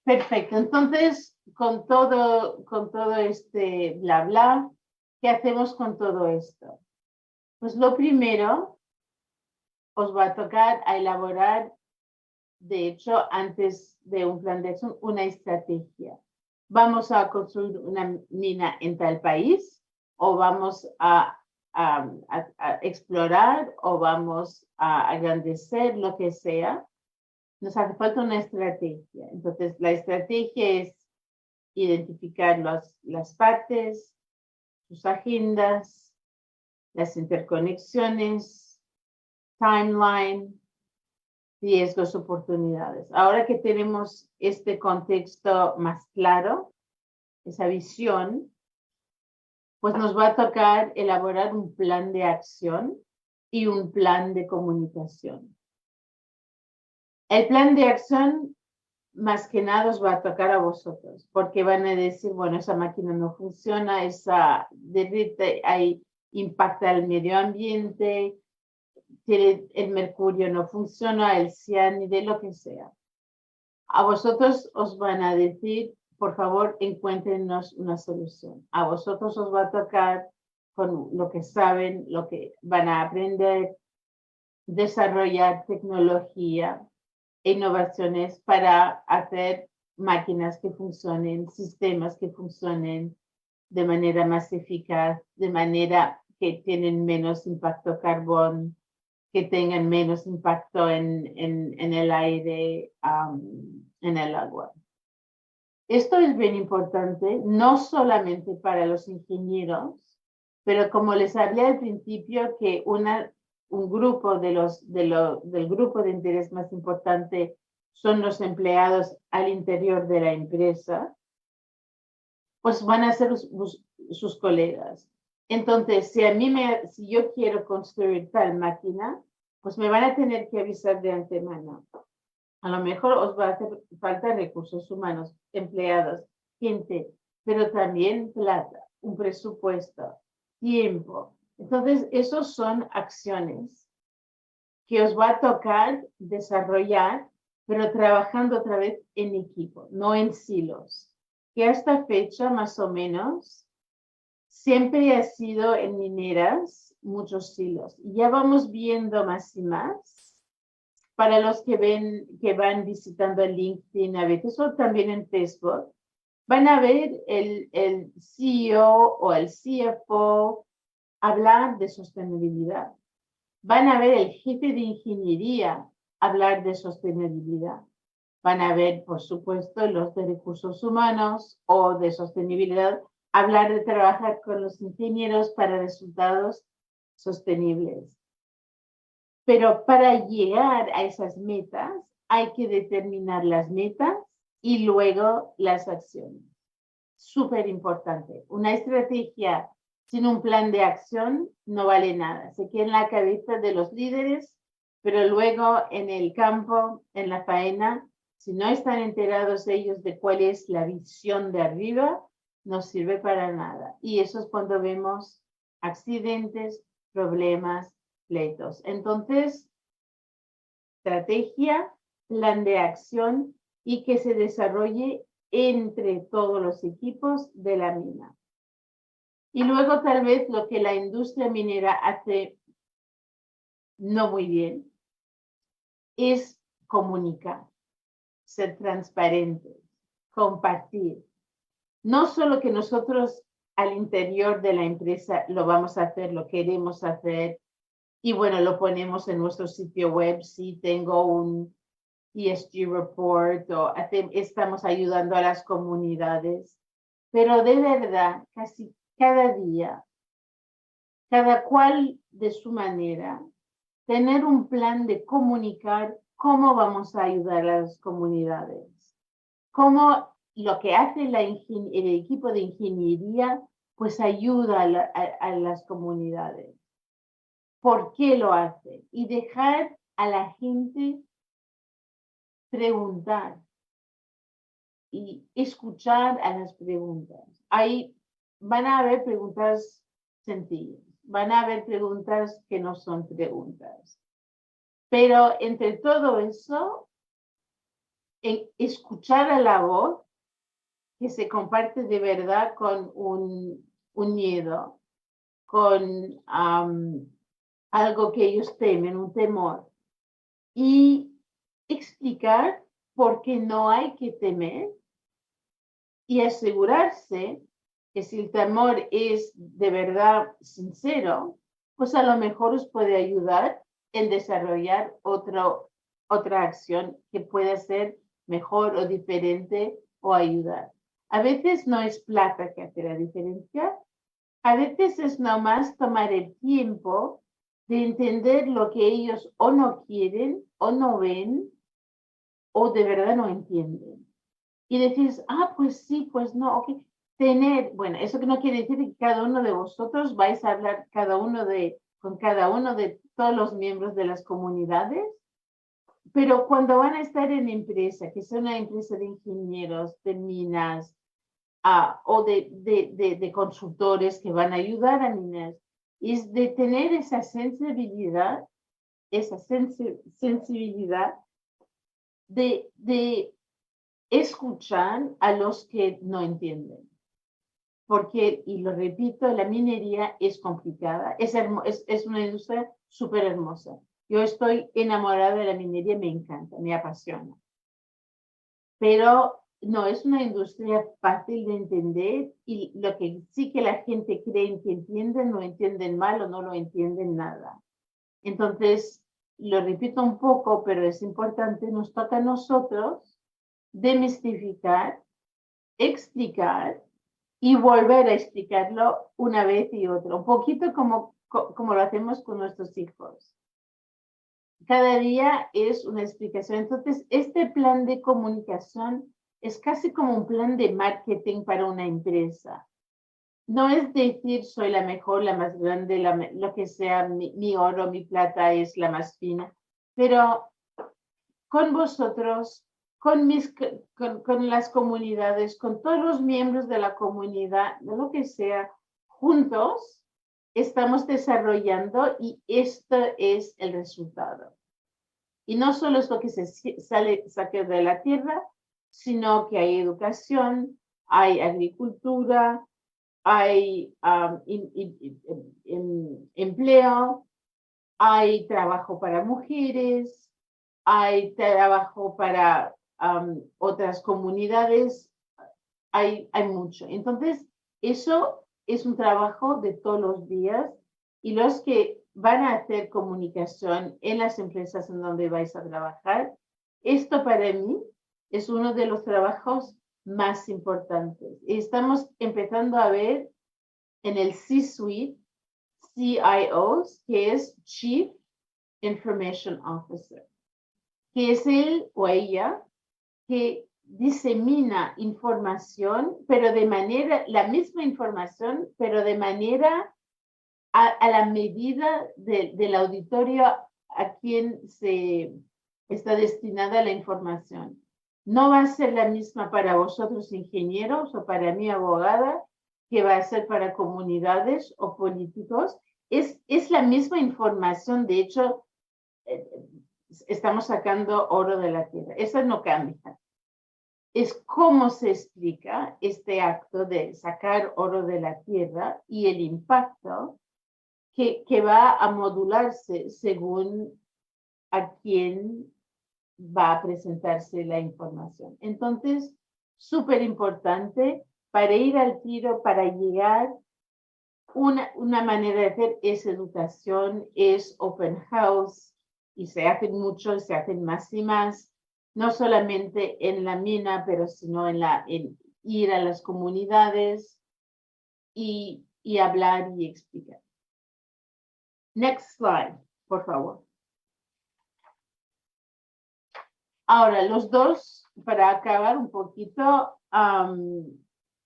Perfecto, entonces con todo este bla bla, ¿qué hacemos con todo esto? Pues lo primero, os va a tocar a elaborar, de hecho, antes de un plan de acción, una estrategia. ¿Vamos a construir una mina en tal país? ¿O vamos a explorar? ¿O vamos a agrandecer? Lo que sea. Nos hace falta una estrategia. Entonces, la estrategia es identificar las partes, sus agendas, las interconexiones, timeline, riesgos, oportunidades. Ahora que tenemos este contexto más claro, esa visión, pues nos va a tocar elaborar un plan de acción y un plan de comunicación. El plan de acción, más que nada, os va a tocar a vosotros, porque van a decir, bueno, esa máquina no funciona, esa derrite, ahí impacta el medio ambiente, el mercurio no funciona, el cianide, lo que sea. A vosotros os van a decir, por favor, encuéntrenos una solución. A vosotros os va a tocar con lo que saben, lo que van a aprender, desarrollar tecnología e innovaciones para hacer máquinas que funcionen, sistemas que funcionen de manera más eficaz, de manera que tienen menos impacto carbón, que tengan menos impacto en el aire, en el agua. Esto es bien importante, no solamente para los ingenieros, pero como les hablé al principio, que un grupo del grupo de interés más importante son los empleados al interior de la empresa, pues van a ser sus colegas. Entonces, si yo quiero construir tal máquina, pues me van a tener que avisar de antemano. A lo mejor os va a hacer falta recursos humanos, empleados, gente, pero también plata, un presupuesto, tiempo. Entonces, esos son acciones que os va a tocar desarrollar, pero trabajando otra vez en equipo, no en silos. Que hasta fecha, más o menos, siempre ha sido en mineras muchos silos. Ya vamos viendo más y más. Para los que van visitando el LinkedIn a veces o también en Facebook, van a ver el CEO o el CFO hablar de sostenibilidad. Van a ver el jefe de ingeniería hablar de sostenibilidad. Van a ver, por supuesto, los de recursos humanos o de sostenibilidad, hablar de trabajar con los ingenieros para resultados sostenibles. Pero para llegar a esas metas hay que determinar las metas y luego las acciones. Súper importante. Una estrategia sin un plan de acción no vale nada. Se queda en la cabeza de los líderes, pero luego en el campo, en la faena, si no están enterados ellos de cuál es la visión de arriba, no sirve para nada. Y eso es cuando vemos accidentes, problemas, pleitos. Entonces, estrategia, plan de acción y que se desarrolle entre todos los equipos de la mina. Y luego tal vez lo que la industria minera hace no muy bien es comunicar, ser transparentes, compartir. No solo que nosotros al interior de la empresa lo vamos a hacer, lo queremos hacer, y bueno, lo ponemos en nuestro sitio web, si tengo un ESG report o estamos ayudando a las comunidades, pero de verdad, casi cada día, cada cual de su manera, tener un plan de comunicar cómo vamos a ayudar a las comunidades, cómo lo que hace el equipo de ingeniería, pues ayuda a las comunidades. ¿Por qué lo hace? Y dejar a la gente preguntar y escuchar a las preguntas. Ahí van a haber preguntas sencillas, van a haber preguntas que no son preguntas. Pero entre todo eso, escuchar a la voz que se comparte de verdad con un miedo, con algo que ellos temen, un temor. Y explicar por qué no hay que temer y asegurarse que si el temor es de verdad sincero, pues a lo mejor os puede ayudar en desarrollar otra acción que pueda ser mejor o diferente o ayudar. A veces no es plata que hace la diferencia, a veces es nomás tomar el tiempo de entender lo que ellos o no quieren, o no ven, o de verdad no entienden. Y decís, pues sí, pues no, ok. Bueno, eso que no quiere decir que cada uno de vosotros vais a hablar con cada uno de todos los miembros de las comunidades, pero cuando van a estar en empresa, que sea una empresa de ingenieros, de minas, o de consultores que van a ayudar a minas, es de tener esa sensibilidad de escuchar a los que no entienden. Porque, y lo repito, la minería es complicada, es una industria súper hermosa. Yo estoy enamorada de la minería, me encanta, me apasiona. Pero no es una industria fácil de entender y lo que sí que la gente cree que entienden, lo entienden mal o no lo entienden nada. Entonces, lo repito un poco, pero es importante, nos toca a nosotros demistificar, explicar y volver a explicarlo una vez y otra, un poquito como lo hacemos con nuestros hijos. Cada día es una explicación. Entonces, este plan de comunicación es casi como un plan de marketing para una empresa. No es decir, soy la mejor, la más grande, lo que sea, mi oro, mi plata es la más fina, pero con vosotros, con las comunidades, con todos los miembros de la comunidad, de lo que sea, juntos estamos desarrollando y esto es el resultado. Y no solo es lo que saque de la tierra, sino que hay educación, hay agricultura, hay empleo, hay trabajo para mujeres, hay trabajo para otras comunidades, hay mucho. Entonces, eso es un trabajo de todos los días y los que van a hacer comunicación en las empresas en donde vais a trabajar, esto para mí es uno de los trabajos más importantes. Y estamos empezando a ver en el C-Suite, CIOs, que es Chief Information Officer, que es él o ella que disemina información, pero la misma información, pero de manera a la medida del auditorio a quien se está destinada la información. No va a ser la misma para vosotros ingenieros o para mí abogada, que va a ser para comunidades o políticos. Es la misma información, de hecho, estamos sacando oro de la tierra. Eso no cambia. Es cómo se explica este acto de sacar oro de la tierra y el impacto que va a modularse según a quién va a presentarse la información. Entonces, súper importante para ir al tiro, para llegar, una manera de hacer es educación, es open house, y se hacen mucho, se hacen más y más, no solamente en la mina, pero sino en ir a las comunidades y hablar y explicar. Next slide, por favor. Ahora, los dos, para acabar un poquito,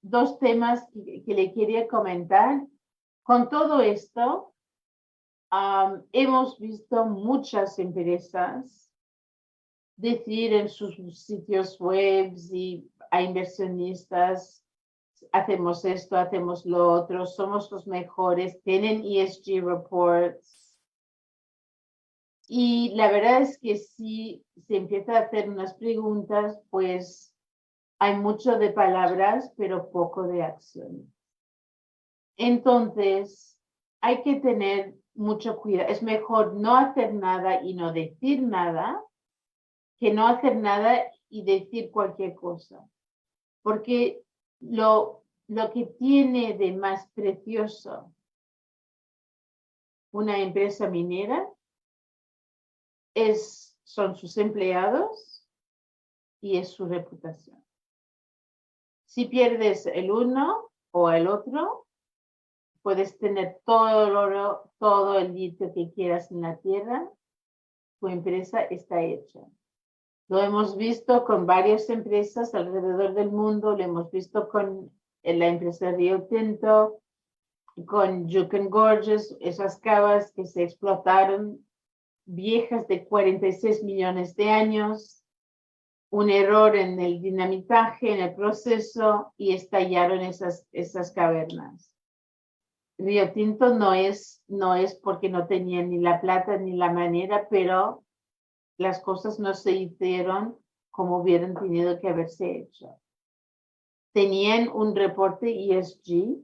dos temas que le quería comentar. Con todo esto, hemos visto muchas empresas decir en sus sitios web y a inversionistas, hacemos esto, hacemos lo otro, somos los mejores, tienen ESG reports. Y la verdad es que si se empieza a hacer unas preguntas, pues hay mucho de palabras, pero poco de acción. Entonces, hay que tener mucho cuidado. Es mejor no hacer nada y no decir nada que no hacer nada y decir cualquier cosa. Porque lo que tiene de más precioso una empresa minera son sus empleados y es su reputación. Si pierdes el uno o el otro, puedes tener todo el oro, todo el litio que quieras en la tierra, tu empresa está hecha. Lo hemos visto con varias empresas alrededor del mundo, lo hemos visto con la empresa Rio Tinto, con Juukan Gorges, esas cavas que se explotaron, viejas de 46 millones de años, un error en el dinamitaje, en el proceso, y estallaron esas cavernas. Rio Tinto no es porque no tenía ni la plata ni la manera, pero las cosas no se hicieron como hubieran tenido que haberse hecho. Tenían un reporte ESG,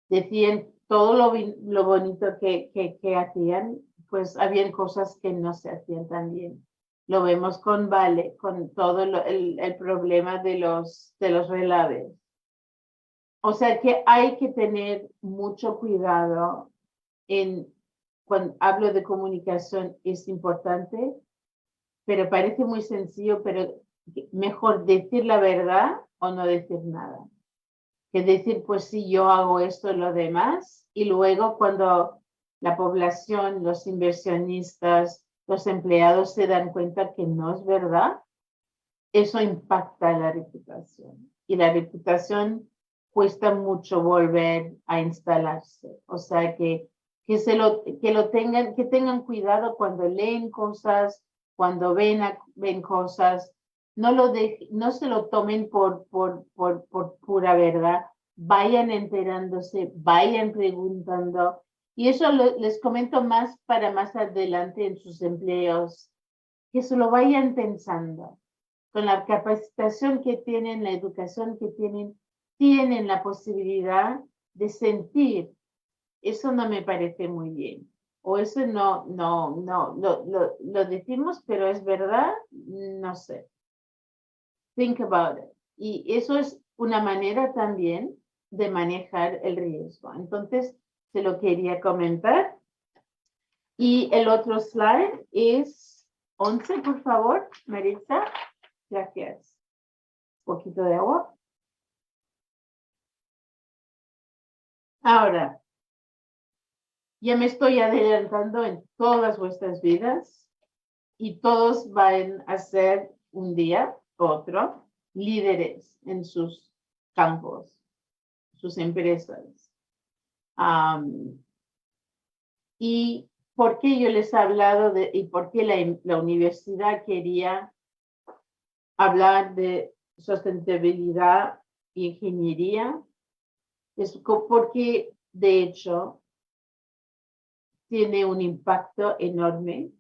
decían todo lo bonito que hacían, pues habían cosas que no se hacían tan bien. Lo vemos con Vale, con todo el problema de los relaves. O sea que hay que tener mucho cuidado cuando hablo de comunicación, es importante, pero parece muy sencillo, pero mejor decir la verdad o no decir nada. Que decir, pues sí, yo hago esto y lo demás, y luego cuando la población, los inversionistas, los empleados se dan cuenta que no es verdad, eso impacta la reputación. Y la reputación cuesta mucho volver a instalarse. O sea que tengan cuidado cuando leen cosas, cuando ven cosas, no se lo tomen por pura verdad, vayan enterándose, vayan preguntando. Y eso les comento más para más adelante en sus empleos, que se lo vayan pensando. Con la capacitación que tienen, la educación que tienen la posibilidad de sentir, eso no me parece muy bien. O eso no, lo decimos, pero es verdad, no sé. Think about it. Y eso es una manera también de manejar el riesgo. Entonces, se lo quería comentar. Y el otro slide es 11, por favor, Maritza. Gracias. Un poquito de agua. Ahora, ya me estoy adelantando en todas vuestras vidas y todos van a ser un día, otro, líderes en sus campos, sus empresas. Y por qué yo les he hablado y por qué la universidad quería hablar de sustentabilidad y ingeniería, es porque de hecho tiene un impacto enorme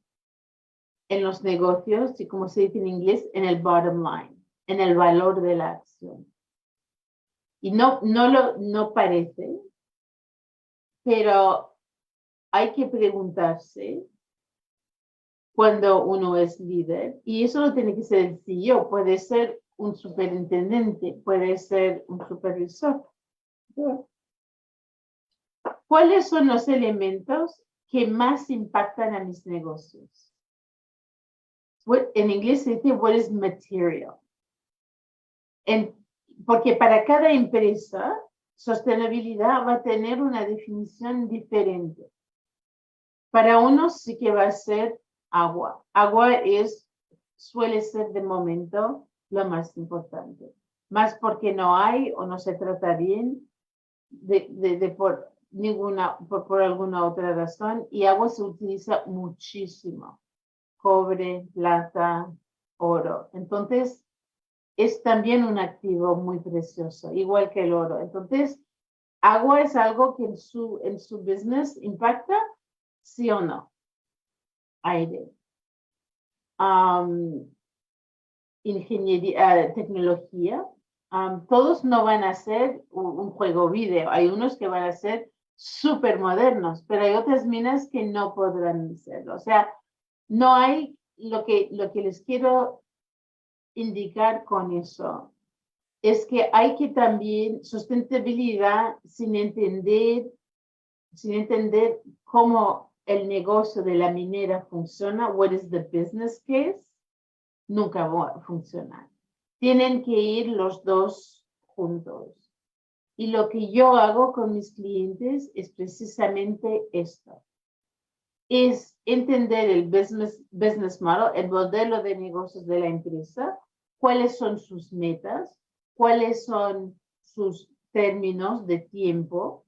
en los negocios y, como se dice en inglés, en el bottom line, en el valor de la acción. Y no parece, pero hay que preguntarse cuando uno es líder, y eso no tiene que ser el CEO, puede ser un superintendente, puede ser un supervisor. ¿Cuáles son los elementos que más impactan a mis negocios? En inglés se dice what is material. Porque para cada empresa, sostenibilidad va a tener una definición diferente. Para unos sí que va a ser agua. Agua suele ser de momento lo más importante. Más porque no hay o no se trata bien por alguna otra razón. Y agua se utiliza muchísimo. Cobre, plata, oro. Entonces, es también un activo muy precioso, igual que el oro. Entonces, agua es algo que en su business impacta, sí o no. Aire. Ingeniería, tecnología. Todos no van a ser un juego video. Hay unos que van a ser súper modernos, pero hay otras minas que no podrán serlo. O sea, no hay lo que les quiero indicar con eso. Es que hay que también sustentabilidad sin entender cómo el negocio de la minera funciona, what is the business case, nunca va a funcionar. Tienen que ir los dos juntos. Y lo que yo hago con mis clientes es precisamente esto. Es entender el business model, el modelo de negocios de la empresa, cuáles son sus metas, cuáles son sus términos de tiempo,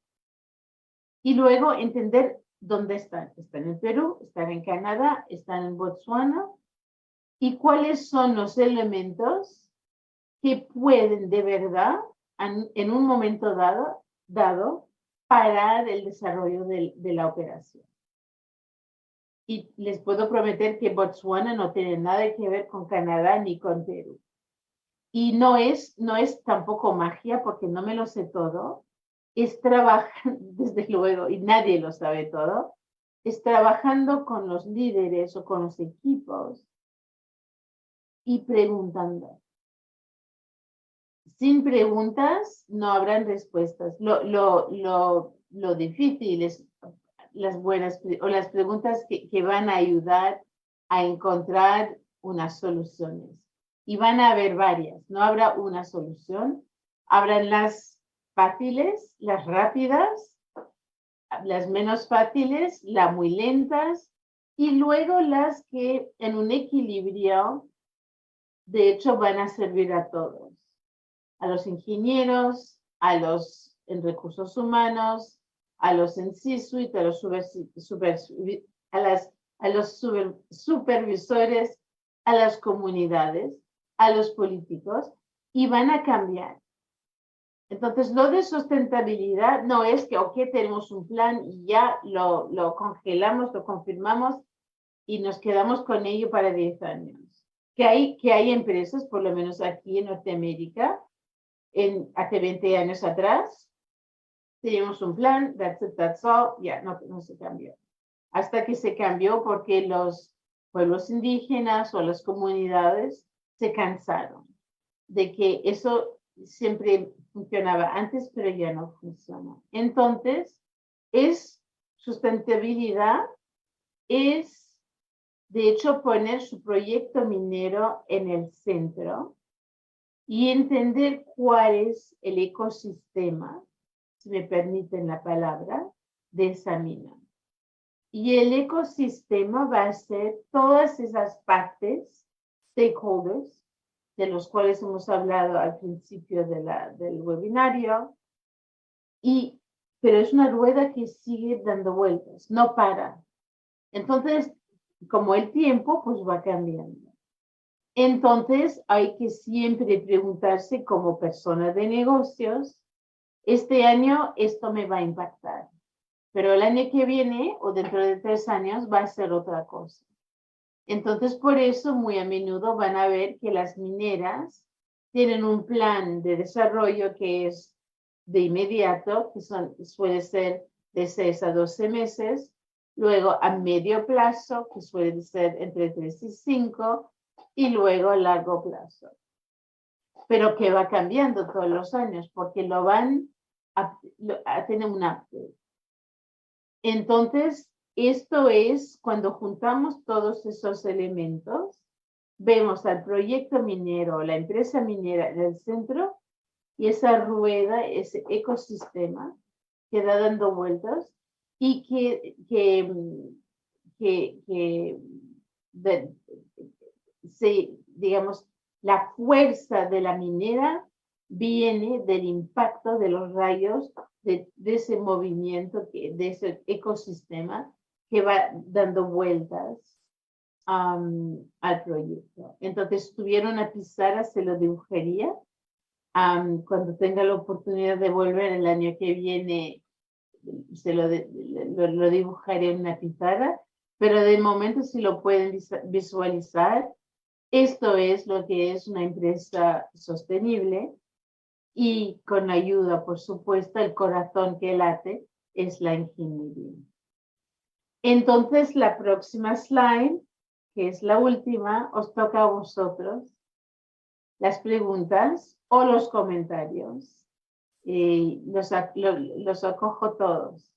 y luego entender dónde están. Están en Perú, están en Canadá, están en Botswana, y cuáles son los elementos que pueden de verdad, en un momento dado parar el desarrollo de la operación. Y les puedo prometer que Botswana no tiene nada que ver con Canadá ni con Perú. Y no es tampoco magia, porque no me lo sé todo. Es trabajar, desde luego, y nadie lo sabe todo, es trabajando con los líderes o con los equipos y preguntando. Sin preguntas no habrán respuestas. Lo difícil es las buenas o las preguntas que van a ayudar a encontrar unas soluciones. Y van a haber varias, no habrá una solución. Habrán las fáciles, las rápidas, las menos fáciles, las muy lentas, y luego las que en un equilibrio, de hecho, van a servir a todos. A los ingenieros, a los en recursos humanos, a los en C-suite, a los supervisores, a las comunidades, a los políticos, y van a cambiar. Entonces, lo de sustentabilidad no es que, ok, tenemos un plan y ya lo congelamos, lo confirmamos y nos quedamos con ello para 10 años. Que hay empresas, por lo menos aquí en Norteamérica, hace 20 años atrás, teníamos un plan, that's it, that's all, ya, no se cambió. Hasta que se cambió porque los pueblos indígenas o las comunidades se cansaron de que eso siempre funcionaba antes, pero ya no funciona. Entonces, sustentabilidad es, de hecho, poner su proyecto minero en el centro y entender cuál es el ecosistema, si me permiten la palabra, de esa mina. Y el ecosistema va a ser todas esas partes, stakeholders, de los cuales hemos hablado al principio del webinario, pero es una rueda que sigue dando vueltas, no para. Entonces, como el tiempo, pues va cambiando. Entonces, hay que siempre preguntarse como persona de negocios, este año esto me va a impactar, pero el año que viene o dentro de 3 años va a ser otra cosa. Entonces, por eso, muy a menudo van a ver que las mineras tienen un plan de desarrollo que es de inmediato, que suele ser de 6 a 12 meses, luego a medio plazo, que suele ser entre 3 y 5, y luego a largo plazo. Pero que va cambiando todos los años, porque lo van a tener un update. Entonces, esto es cuando juntamos todos esos elementos, vemos al proyecto minero, la empresa minera en el centro, y esa rueda, ese ecosistema que da dando vueltas y digamos, la fuerza de la minera viene del impacto de los rayos de ese movimiento, de ese ecosistema que va dando vueltas al proyecto. Entonces, si tuviera una pizarra, se lo dibujaría. Cuando tenga la oportunidad de volver el año que viene, lo dibujaré en una pizarra, pero de momento, si lo pueden visualizar, esto es lo que es una empresa sostenible y con ayuda, por supuesto, el corazón que late es la ingeniería. Entonces, la próxima slide, que es la última, os toca a vosotros las preguntas o los comentarios. Los acojo todos.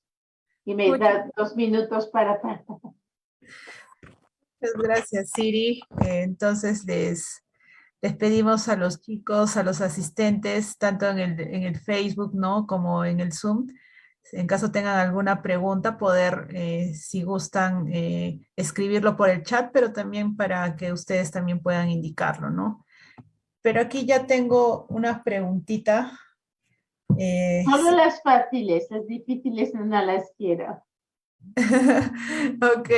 Y me da 2 minutos para... Muchas gracias, Siri. Entonces, Les pedimos a los chicos, a los asistentes, tanto en el Facebook, ¿no? Como en el Zoom, en caso tengan alguna pregunta, poder, si gustan, escribirlo por el chat, pero también para que ustedes también puedan indicarlo, ¿no? Pero aquí ya tengo una preguntita. Solo Sí. las fáciles, las difíciles no las quiero. Ok,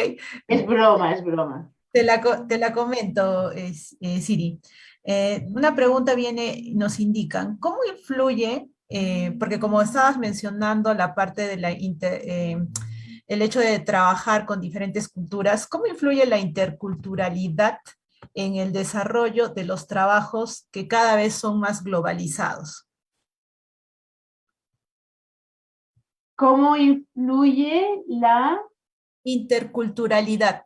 Es broma, es broma. te la comento, Siri. Una pregunta viene, nos indican, ¿cómo influye, porque como estabas mencionando la parte de el hecho de trabajar con diferentes culturas, ¿cómo influye la interculturalidad en el desarrollo de los trabajos que cada vez son más globalizados? ¿Cómo influye la, Interculturalidad.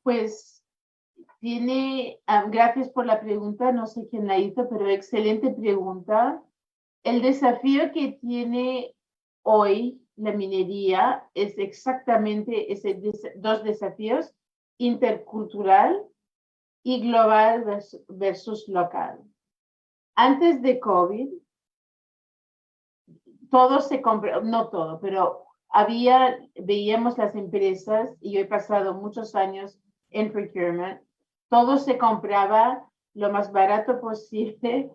pues, tiene, gracias por la pregunta, no sé quién la hizo, pero excelente pregunta. El desafío que tiene hoy la minería es exactamente dos desafíos, intercultural y global versus local. Antes de COVID, todo se compra, no todo, pero veíamos las empresas, y yo he pasado muchos años en procurement, todo se compraba lo más barato posible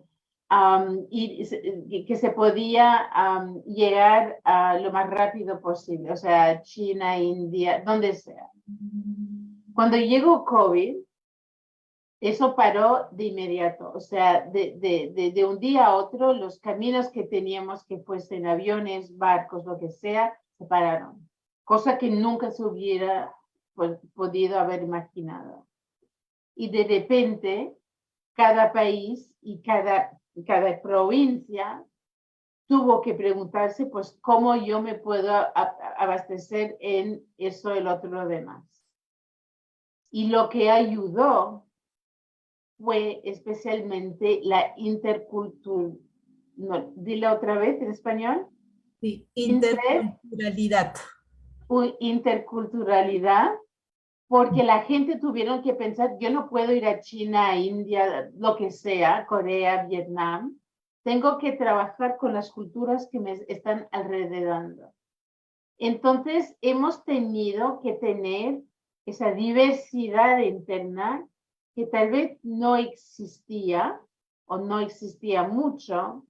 y que se podía llegar a lo más rápido posible, o sea, China, India, donde sea. Cuando llegó COVID, eso paró de inmediato, o sea, de un día a otro, los caminos que teníamos, que fuesen aviones, barcos, lo que sea, se pararon, cosa que nunca se hubiera podido haber imaginado. Y de repente, cada país y cada provincia tuvo que preguntarse, pues, cómo yo me puedo abastecer en eso, el otro, lo demás. Y lo que ayudó fue especialmente la interculturalidad. No, dile otra vez en español. Sí, interculturalidad. Interculturalidad, porque la gente tuvieron que pensar, yo no puedo ir a China, India, lo que sea, Corea, Vietnam. Tengo que trabajar con las culturas que me están alrededor. Entonces, hemos tenido que tener esa diversidad interna que tal vez no existía o no existía mucho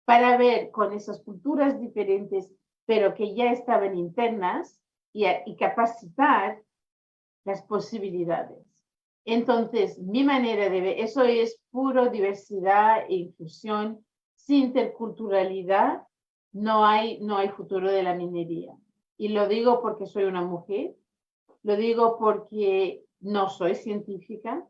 para ver con esas culturas diferentes, pero que ya estaban internas y capacitar las posibilidades. Entonces, mi manera de ver, eso es puro diversidad e inclusión, sin interculturalidad, no hay futuro de la minería. Y lo digo porque soy una mujer, lo digo porque no soy científica,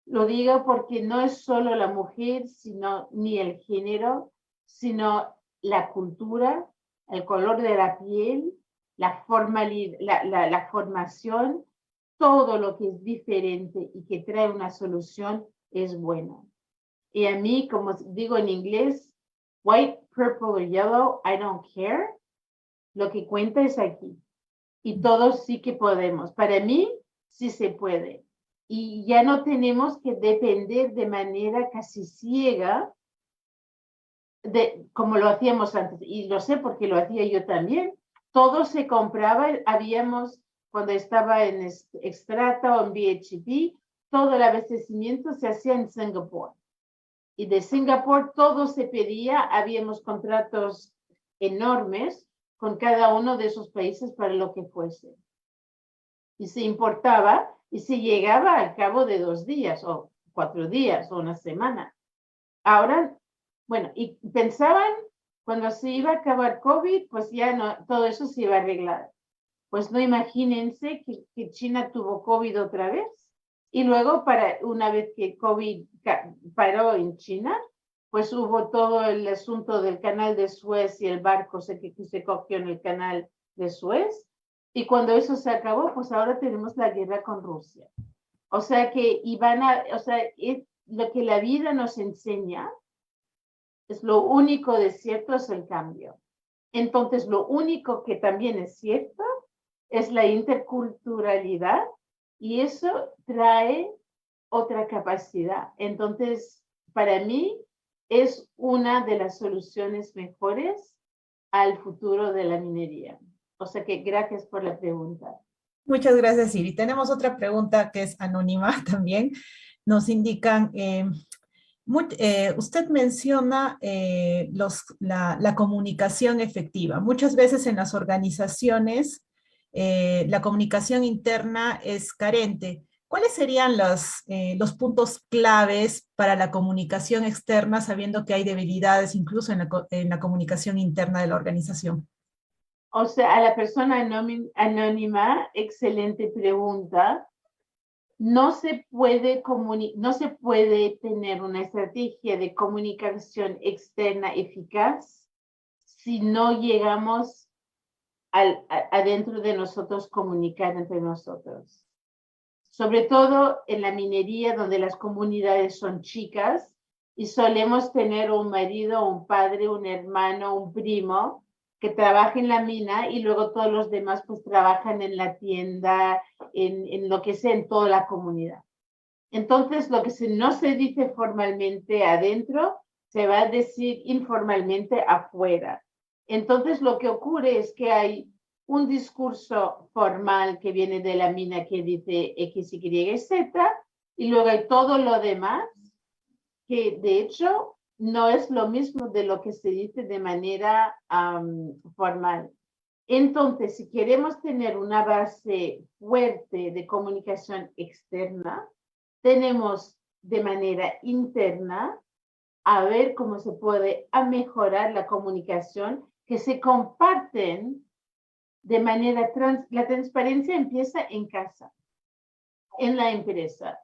lo digo porque no es solo la mujer, sino ni el género, sino la cultura, el color de la piel, la formación, todo lo que es diferente y que trae una solución es bueno. Y a mí, como digo en inglés, white, purple or yellow, I don't care. Lo que cuenta es aquí. Y todos sí que podemos. Para mí, sí se puede. Y ya no tenemos que depender de manera casi ciega como lo hacíamos antes. Y lo sé porque lo hacía yo también. Todo se compraba, habíamos, cuando estaba en Extrata o en BHP, todo el abastecimiento se hacía en Singapur. Y de Singapur todo se pedía, habíamos contratos enormes con cada uno de esos países para lo que fuese. Y se importaba y se llegaba al cabo de 2 días o 4 días o una semana. Ahora, bueno, y pensaban cuando se iba a acabar COVID, pues ya no, todo eso se iba a arreglar. Pues no imagínense que China tuvo COVID otra vez. Y luego, una vez que COVID paró en China, pues hubo todo el asunto del canal de Suez y el barco que se cogió en el canal de Suez. Y cuando eso se acabó, pues ahora tenemos la guerra con Rusia. O sea que o sea, es lo que la vida nos enseña, es lo único de cierto es el cambio. Entonces, lo único que también es cierto es la interculturalidad y eso trae otra capacidad. Entonces, para mí es una de las soluciones mejores al futuro de la minería. O sea que gracias por la pregunta. Muchas gracias, Siri. Tenemos otra pregunta que es anónima también. Nos indican, usted menciona la comunicación efectiva. Muchas veces en las organizaciones la comunicación interna es carente. ¿Cuáles serían los puntos claves para la comunicación externa, sabiendo que hay debilidades incluso en la comunicación interna de la organización? O sea, a la persona anónima, excelente pregunta. No se puede tener una estrategia de comunicación externa eficaz si no llegamos adentro de nosotros comunicar entre nosotros. Sobre todo en la minería, donde las comunidades son chicas y solemos tener un marido, un padre, un hermano, un primo que trabaja en la mina y luego todos los demás pues trabajan en la tienda, en lo que sea, en toda la comunidad. Entonces, lo que no se dice formalmente adentro, se va a decir informalmente afuera. Entonces, lo que ocurre es que hay un discurso formal que viene de la mina que dice X, Y, Z, y luego hay todo lo demás, que de hecho no es lo mismo de lo que se dice de manera formal. Entonces, si queremos tener una base fuerte de comunicación externa, tenemos de manera interna a ver cómo se puede mejorar la comunicación, que se comparten de manera la transparencia empieza en casa, en la empresa.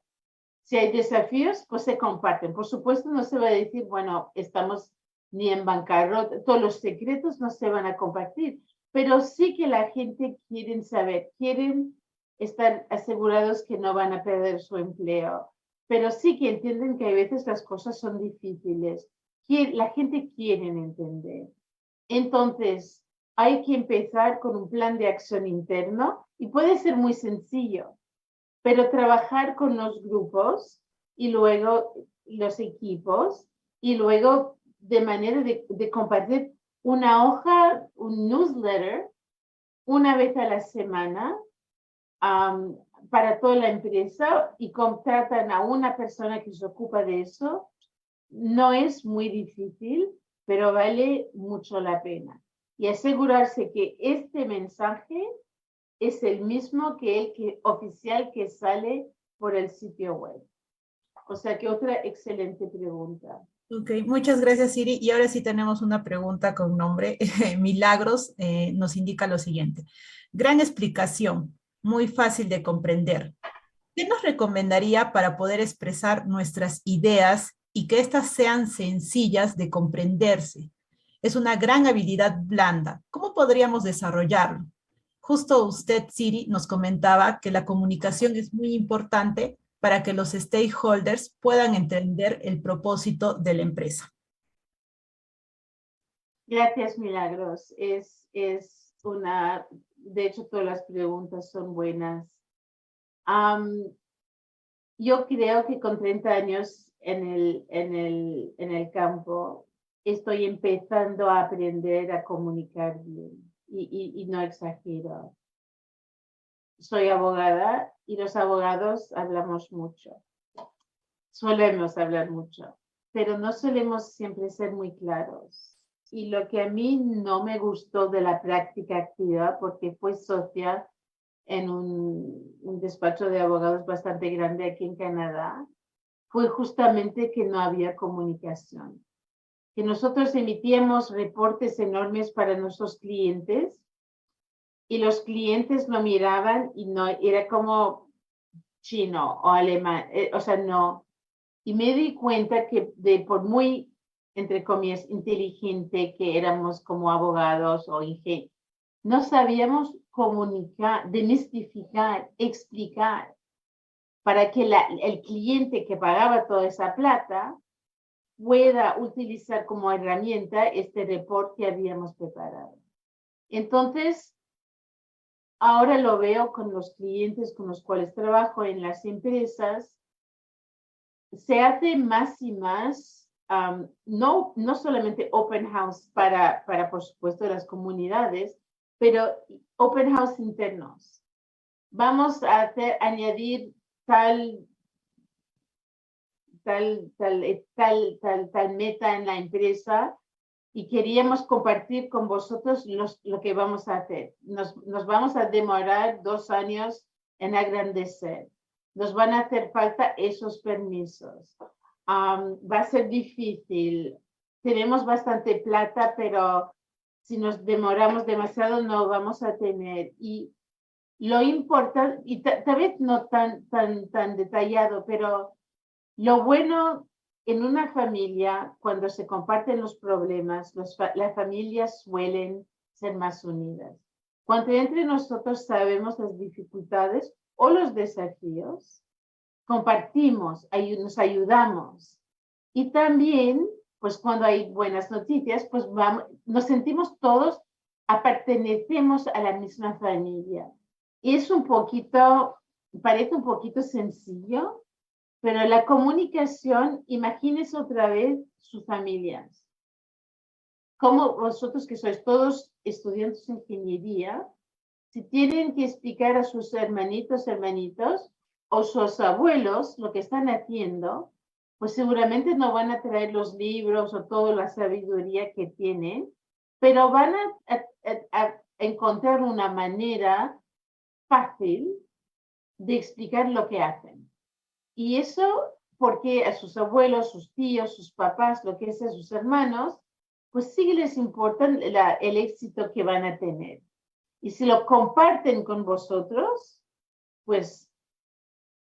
Si hay desafíos, pues se comparten. Por supuesto, no se va a decir, bueno, estamos ni en bancarrota, todos los secretos no se van a compartir, pero sí que la gente quiere saber, quieren estar asegurados que no van a perder su empleo, pero sí que entienden que a veces las cosas son difíciles. La gente quiere entender. Entonces, hay que empezar con un plan de acción interno y puede ser muy sencillo, pero trabajar con los grupos y luego los equipos y luego de manera de compartir una hoja, un newsletter, una vez a la semana para toda la empresa y contratan a una persona que se ocupa de eso. No es muy difícil, pero vale mucho la pena. Y asegurarse que este mensaje es el mismo que el oficial que sale por el sitio web. O sea que otra excelente pregunta. Ok, muchas gracias, Siri. Y ahora sí tenemos una pregunta con nombre. Milagros nos indica lo siguiente. Gran explicación, muy fácil de comprender. ¿Qué nos recomendaría para poder expresar nuestras ideas y que éstas sean sencillas de comprenderse? Es una gran habilidad blanda. ¿Cómo podríamos desarrollarlo? Justo usted, Siri, nos comentaba que la comunicación es muy importante para que los stakeholders puedan entender el propósito de la empresa. Gracias, Milagros. De hecho, todas las preguntas son buenas. Yo creo que con 30 años en el campo estoy empezando a aprender a comunicar bien y no exagero. Soy abogada y los abogados hablamos mucho. Solemos hablar mucho, pero no solemos siempre ser muy claros. Y lo que a mí no me gustó de la práctica activa, porque fue socia en un despacho de abogados bastante grande aquí en Canadá, fue justamente que no había comunicación. Que nosotros emitíamos reportes enormes para nuestros clientes y los clientes lo miraban y no, era como chino o alemán, o sea, no. Y me di cuenta que por muy, entre comillas, inteligente que éramos como abogados o ingenieros, no sabíamos comunicar, demistificar, explicar para que el cliente que pagaba toda esa plata pueda utilizar como herramienta este report que habíamos preparado. Entonces, ahora lo veo con los clientes con los cuales trabajo en las empresas, se hace más y más, no solamente open house para, por supuesto, las comunidades, pero open house internos. Vamos a añadir tal meta en la empresa y queríamos compartir con vosotros lo que vamos a hacer. Nos vamos a demorar 2 años en agrandecer. Nos van a hacer falta esos permisos. Va a ser difícil. Tenemos bastante plata, pero si nos demoramos demasiado no vamos a tener. Y lo importante, y tal vez no tan detallado, pero lo bueno en una familia, cuando se comparten los problemas, las familias suelen ser más unidas. Cuando entre nosotros sabemos las dificultades o los desafíos, compartimos, nos ayudamos. Y también, pues cuando hay buenas noticias, pues nos sentimos todos, pertenecemos a la misma familia. Es parece un poquito sencillo, pero la comunicación, imagínense otra vez sus familias. Como vosotros que sois todos estudiantes de ingeniería, si tienen que explicar a sus hermanitos o sus abuelos lo que están haciendo, pues seguramente no van a traer los libros o toda la sabiduría que tienen, pero van a encontrar una manera fácil de explicar lo que hacen. Y eso porque a sus abuelos, sus tíos, sus papás, lo que sea, sus hermanos, pues sí les importa el éxito que van a tener. Y si lo comparten con vosotros, pues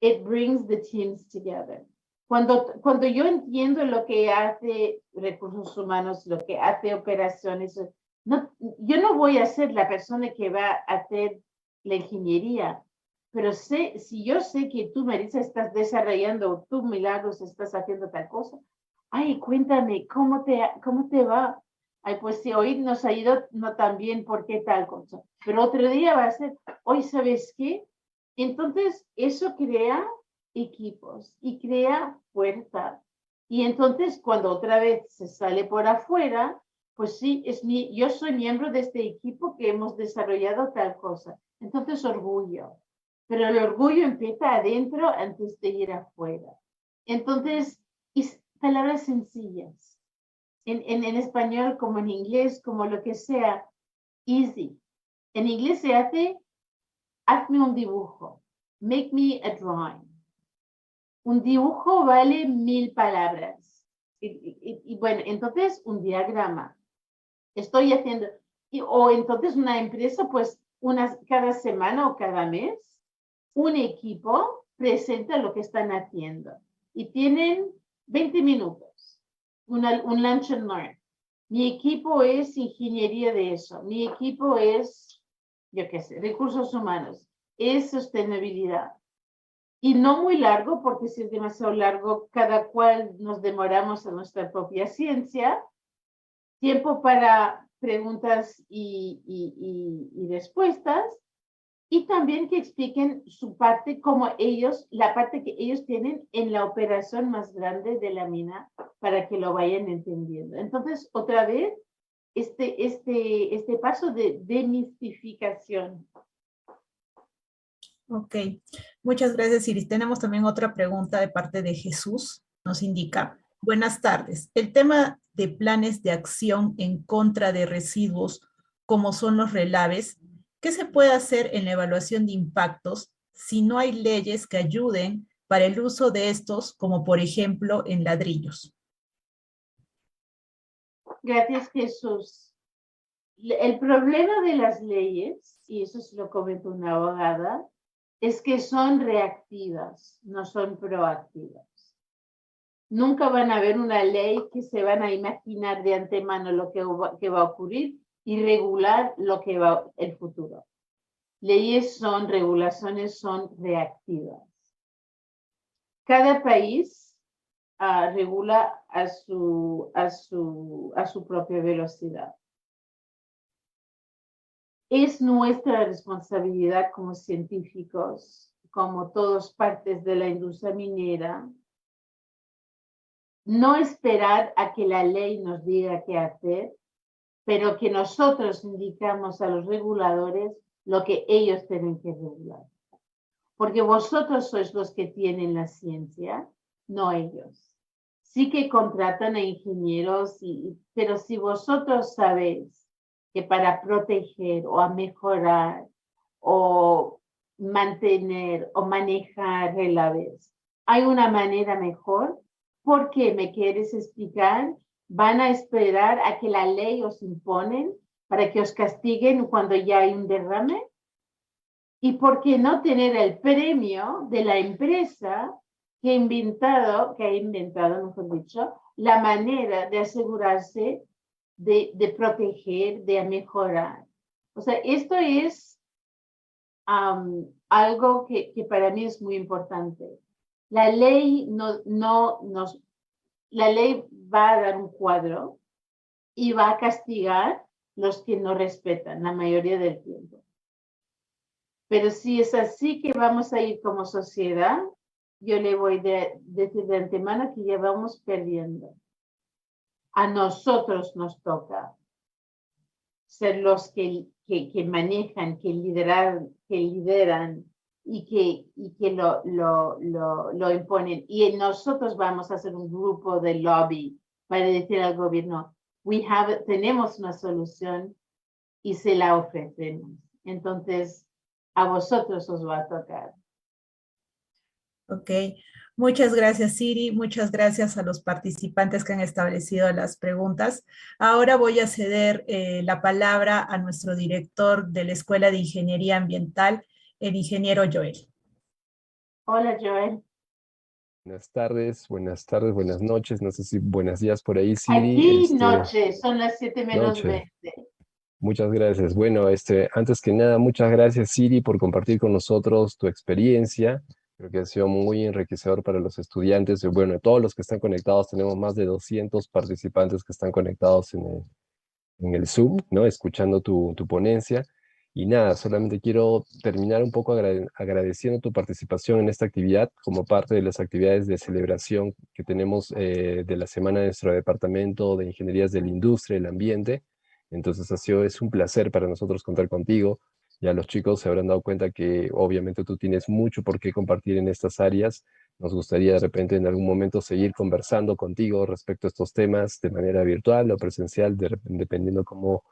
it brings the teams together. Cuando yo entiendo lo que hace recursos humanos, lo que hace operaciones, yo no voy a ser la persona que va a hacer la ingeniería, pero si yo sé que tú, Marisa, estás desarrollando, o tú, Milagros, estás haciendo tal cosa, ay, cuéntame, ¿cómo te va? Ay, pues si hoy nos ha ido no tan bien, ¿por qué tal cosa? Pero otro día va a ser, hoy, ¿sabes qué? Entonces, eso crea equipos y crea fuerza. Y entonces, cuando otra vez se sale por afuera, pues sí, yo soy miembro de este equipo que hemos desarrollado tal cosa. Entonces, orgullo. Pero el orgullo empieza adentro antes de ir afuera. Entonces, palabras sencillas. En español, como en inglés, como lo que sea, easy. En inglés se hace, hazme un dibujo. Make me a drawing. Un dibujo vale 1000 palabras. Y bueno, entonces un diagrama. Estoy haciendo, o entonces una empresa, pues cada semana o cada mes, un equipo presenta lo que están haciendo. Y tienen 20 minutos, un lunch and learn. Mi equipo es ingeniería de eso. Mi equipo es, yo qué sé, recursos humanos. Es sostenibilidad. Y no muy largo, porque si es demasiado largo, cada cual nos demoramos en nuestra propia ciencia. Tiempo para preguntas y respuestas. Y también que expliquen su parte, la parte que ellos tienen en la operación más grande de la mina, para que lo vayan entendiendo. Entonces, otra vez, este paso de demistificación. Ok, muchas gracias, Iris. Tenemos también otra pregunta de parte de Jesús. Nos indica, buenas tardes. El tema de planes de acción en contra de residuos, como son los relaves, ¿qué se puede hacer en la evaluación de impactos si no hay leyes que ayuden para el uso de estos, como por ejemplo en ladrillos? Gracias, Jesús. El problema de las leyes, y eso se lo comento una abogada, es que son reactivas, no son proactivas. Nunca van a haber una ley que se van a imaginar de antemano lo que va a ocurrir y regular lo que va el futuro. Regulaciones son reactivas. Cada país regula a su propia velocidad. Es nuestra responsabilidad como científicos, como todas partes de la industria minera, no esperar a que la ley nos diga qué hacer, pero que nosotros indicamos a los reguladores lo que ellos tienen que regular. Porque vosotros sois los que tienen la ciencia, no ellos. Sí que contratan a ingenieros, pero si vosotros sabéis que para proteger o a mejorar o mantener o manejar el aves hay una manera mejor, ¿por qué me quieres explicar? ¿Van a esperar a que la ley os imponen para que os castiguen cuando ya hay un derrame? ¿Y por qué no tener el premio de la empresa que ha inventado, mejor dicho, la manera de asegurarse de proteger, de mejorar? O sea, esto es algo que para mí es muy importante. La ley la ley va a dar un cuadro y va a castigar los que no respetan la mayoría del tiempo. Pero si es así que vamos a ir como sociedad, yo le voy a decir de antemano que ya vamos perdiendo. A nosotros nos toca ser los que manejan, que lideran y que lo imponen. Y nosotros vamos a hacer un grupo de lobby para decir al gobierno, tenemos una solución y se la ofrecemos. Entonces, a vosotros os va a tocar. Ok, muchas gracias Siri, muchas gracias a los participantes que han establecido las preguntas. Ahora voy a ceder la palabra a nuestro director de la Escuela de Ingeniería Ambiental, el ingeniero Joel. Hola Joel. Buenas tardes, buenas noches, no sé si buenos días por ahí, Siri. Aquí noche, son las 7:20. Muchas gracias. Bueno, antes que nada, muchas gracias, Siri, por compartir con nosotros tu experiencia. Creo que ha sido muy enriquecedor para los estudiantes. Y bueno, todos los que están conectados, tenemos más de 200 participantes que están conectados en el Zoom, ¿no? Escuchando tu ponencia. Y nada, solamente quiero terminar un poco agradeciendo tu participación en esta actividad como parte de las actividades de celebración que tenemos de la semana de nuestro departamento de Ingenierías de la Industria y el Ambiente. Entonces es un placer para nosotros contar contigo. Ya los chicos se habrán dado cuenta que obviamente tú tienes mucho por qué compartir en estas áreas. Nos gustaría de repente en algún momento seguir conversando contigo respecto a estos temas de manera virtual o presencial, dependiendo cómo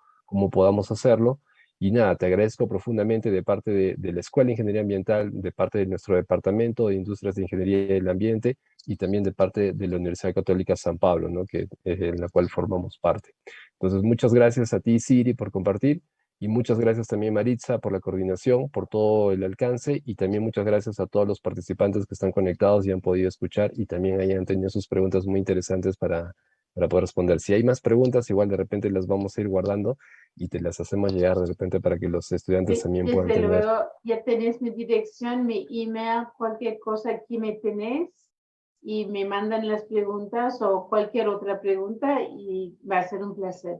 podamos hacerlo. Y nada, te agradezco profundamente de parte de la Escuela de Ingeniería Ambiental, de parte de nuestro Departamento de Industrias de Ingeniería del Ambiente y también de parte de la Universidad Católica San Pablo, ¿no? En la cual formamos parte. Entonces, muchas gracias a ti, Siri, por compartir, y muchas gracias también, Maritza, por la coordinación, por todo el alcance, y también muchas gracias a todos los participantes que están conectados y han podido escuchar, y también hayan tenido sus preguntas muy interesantes para poder responder. Si hay más preguntas, igual de repente las vamos a ir guardando y te las hacemos llegar de repente para que los estudiantes también puedan tener. Desde luego, ya tenéis mi dirección, mi email, cualquier cosa aquí me tenéis y me mandan las preguntas o cualquier otra pregunta y va a ser un placer.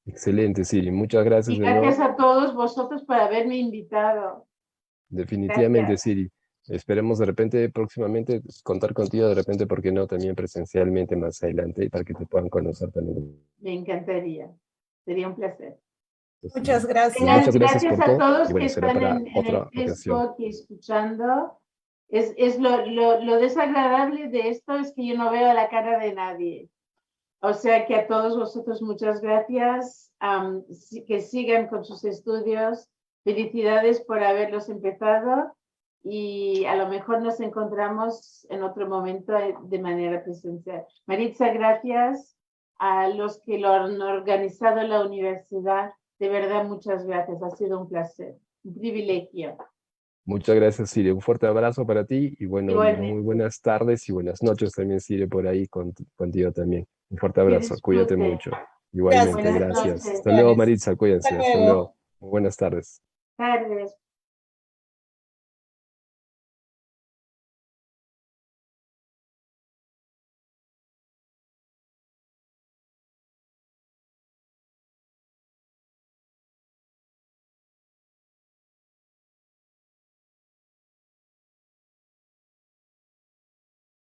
Excelente, Siri. Muchas gracias. Y gracias a todos vosotros por haberme invitado. Definitivamente, Gracias. Siri. Esperemos de repente próximamente contar contigo, de repente, ¿por qué no? También presencialmente más adelante para que te puedan conocer también. Me encantaría. Sería un placer. Muchas gracias. Muchas gracias por a todo. todos Y bueno, que será están para en otra el ocasión. Facebook y escuchando. Es lo desagradable de esto es que yo no veo la cara de nadie. O sea que a todos vosotros muchas gracias. Que sigan con sus estudios. Felicidades por haberlos empezado. Y a lo mejor nos encontramos en otro momento de manera presencial. Maritza, gracias a los que lo han organizado en la universidad. De verdad, muchas gracias. Ha sido un placer, un privilegio. Muchas gracias, Siri. Un fuerte abrazo para ti y bueno, Igualmente. muy buenas tardes y buenas noches también, Siri, por ahí contigo también. Un fuerte abrazo. Cuídate mucho. Igualmente, Gracias. gracias. Noches. Hasta luego, Maritza. Cuídense. Hasta Hasta luego. luego. Muy buenas tardes. Tardes.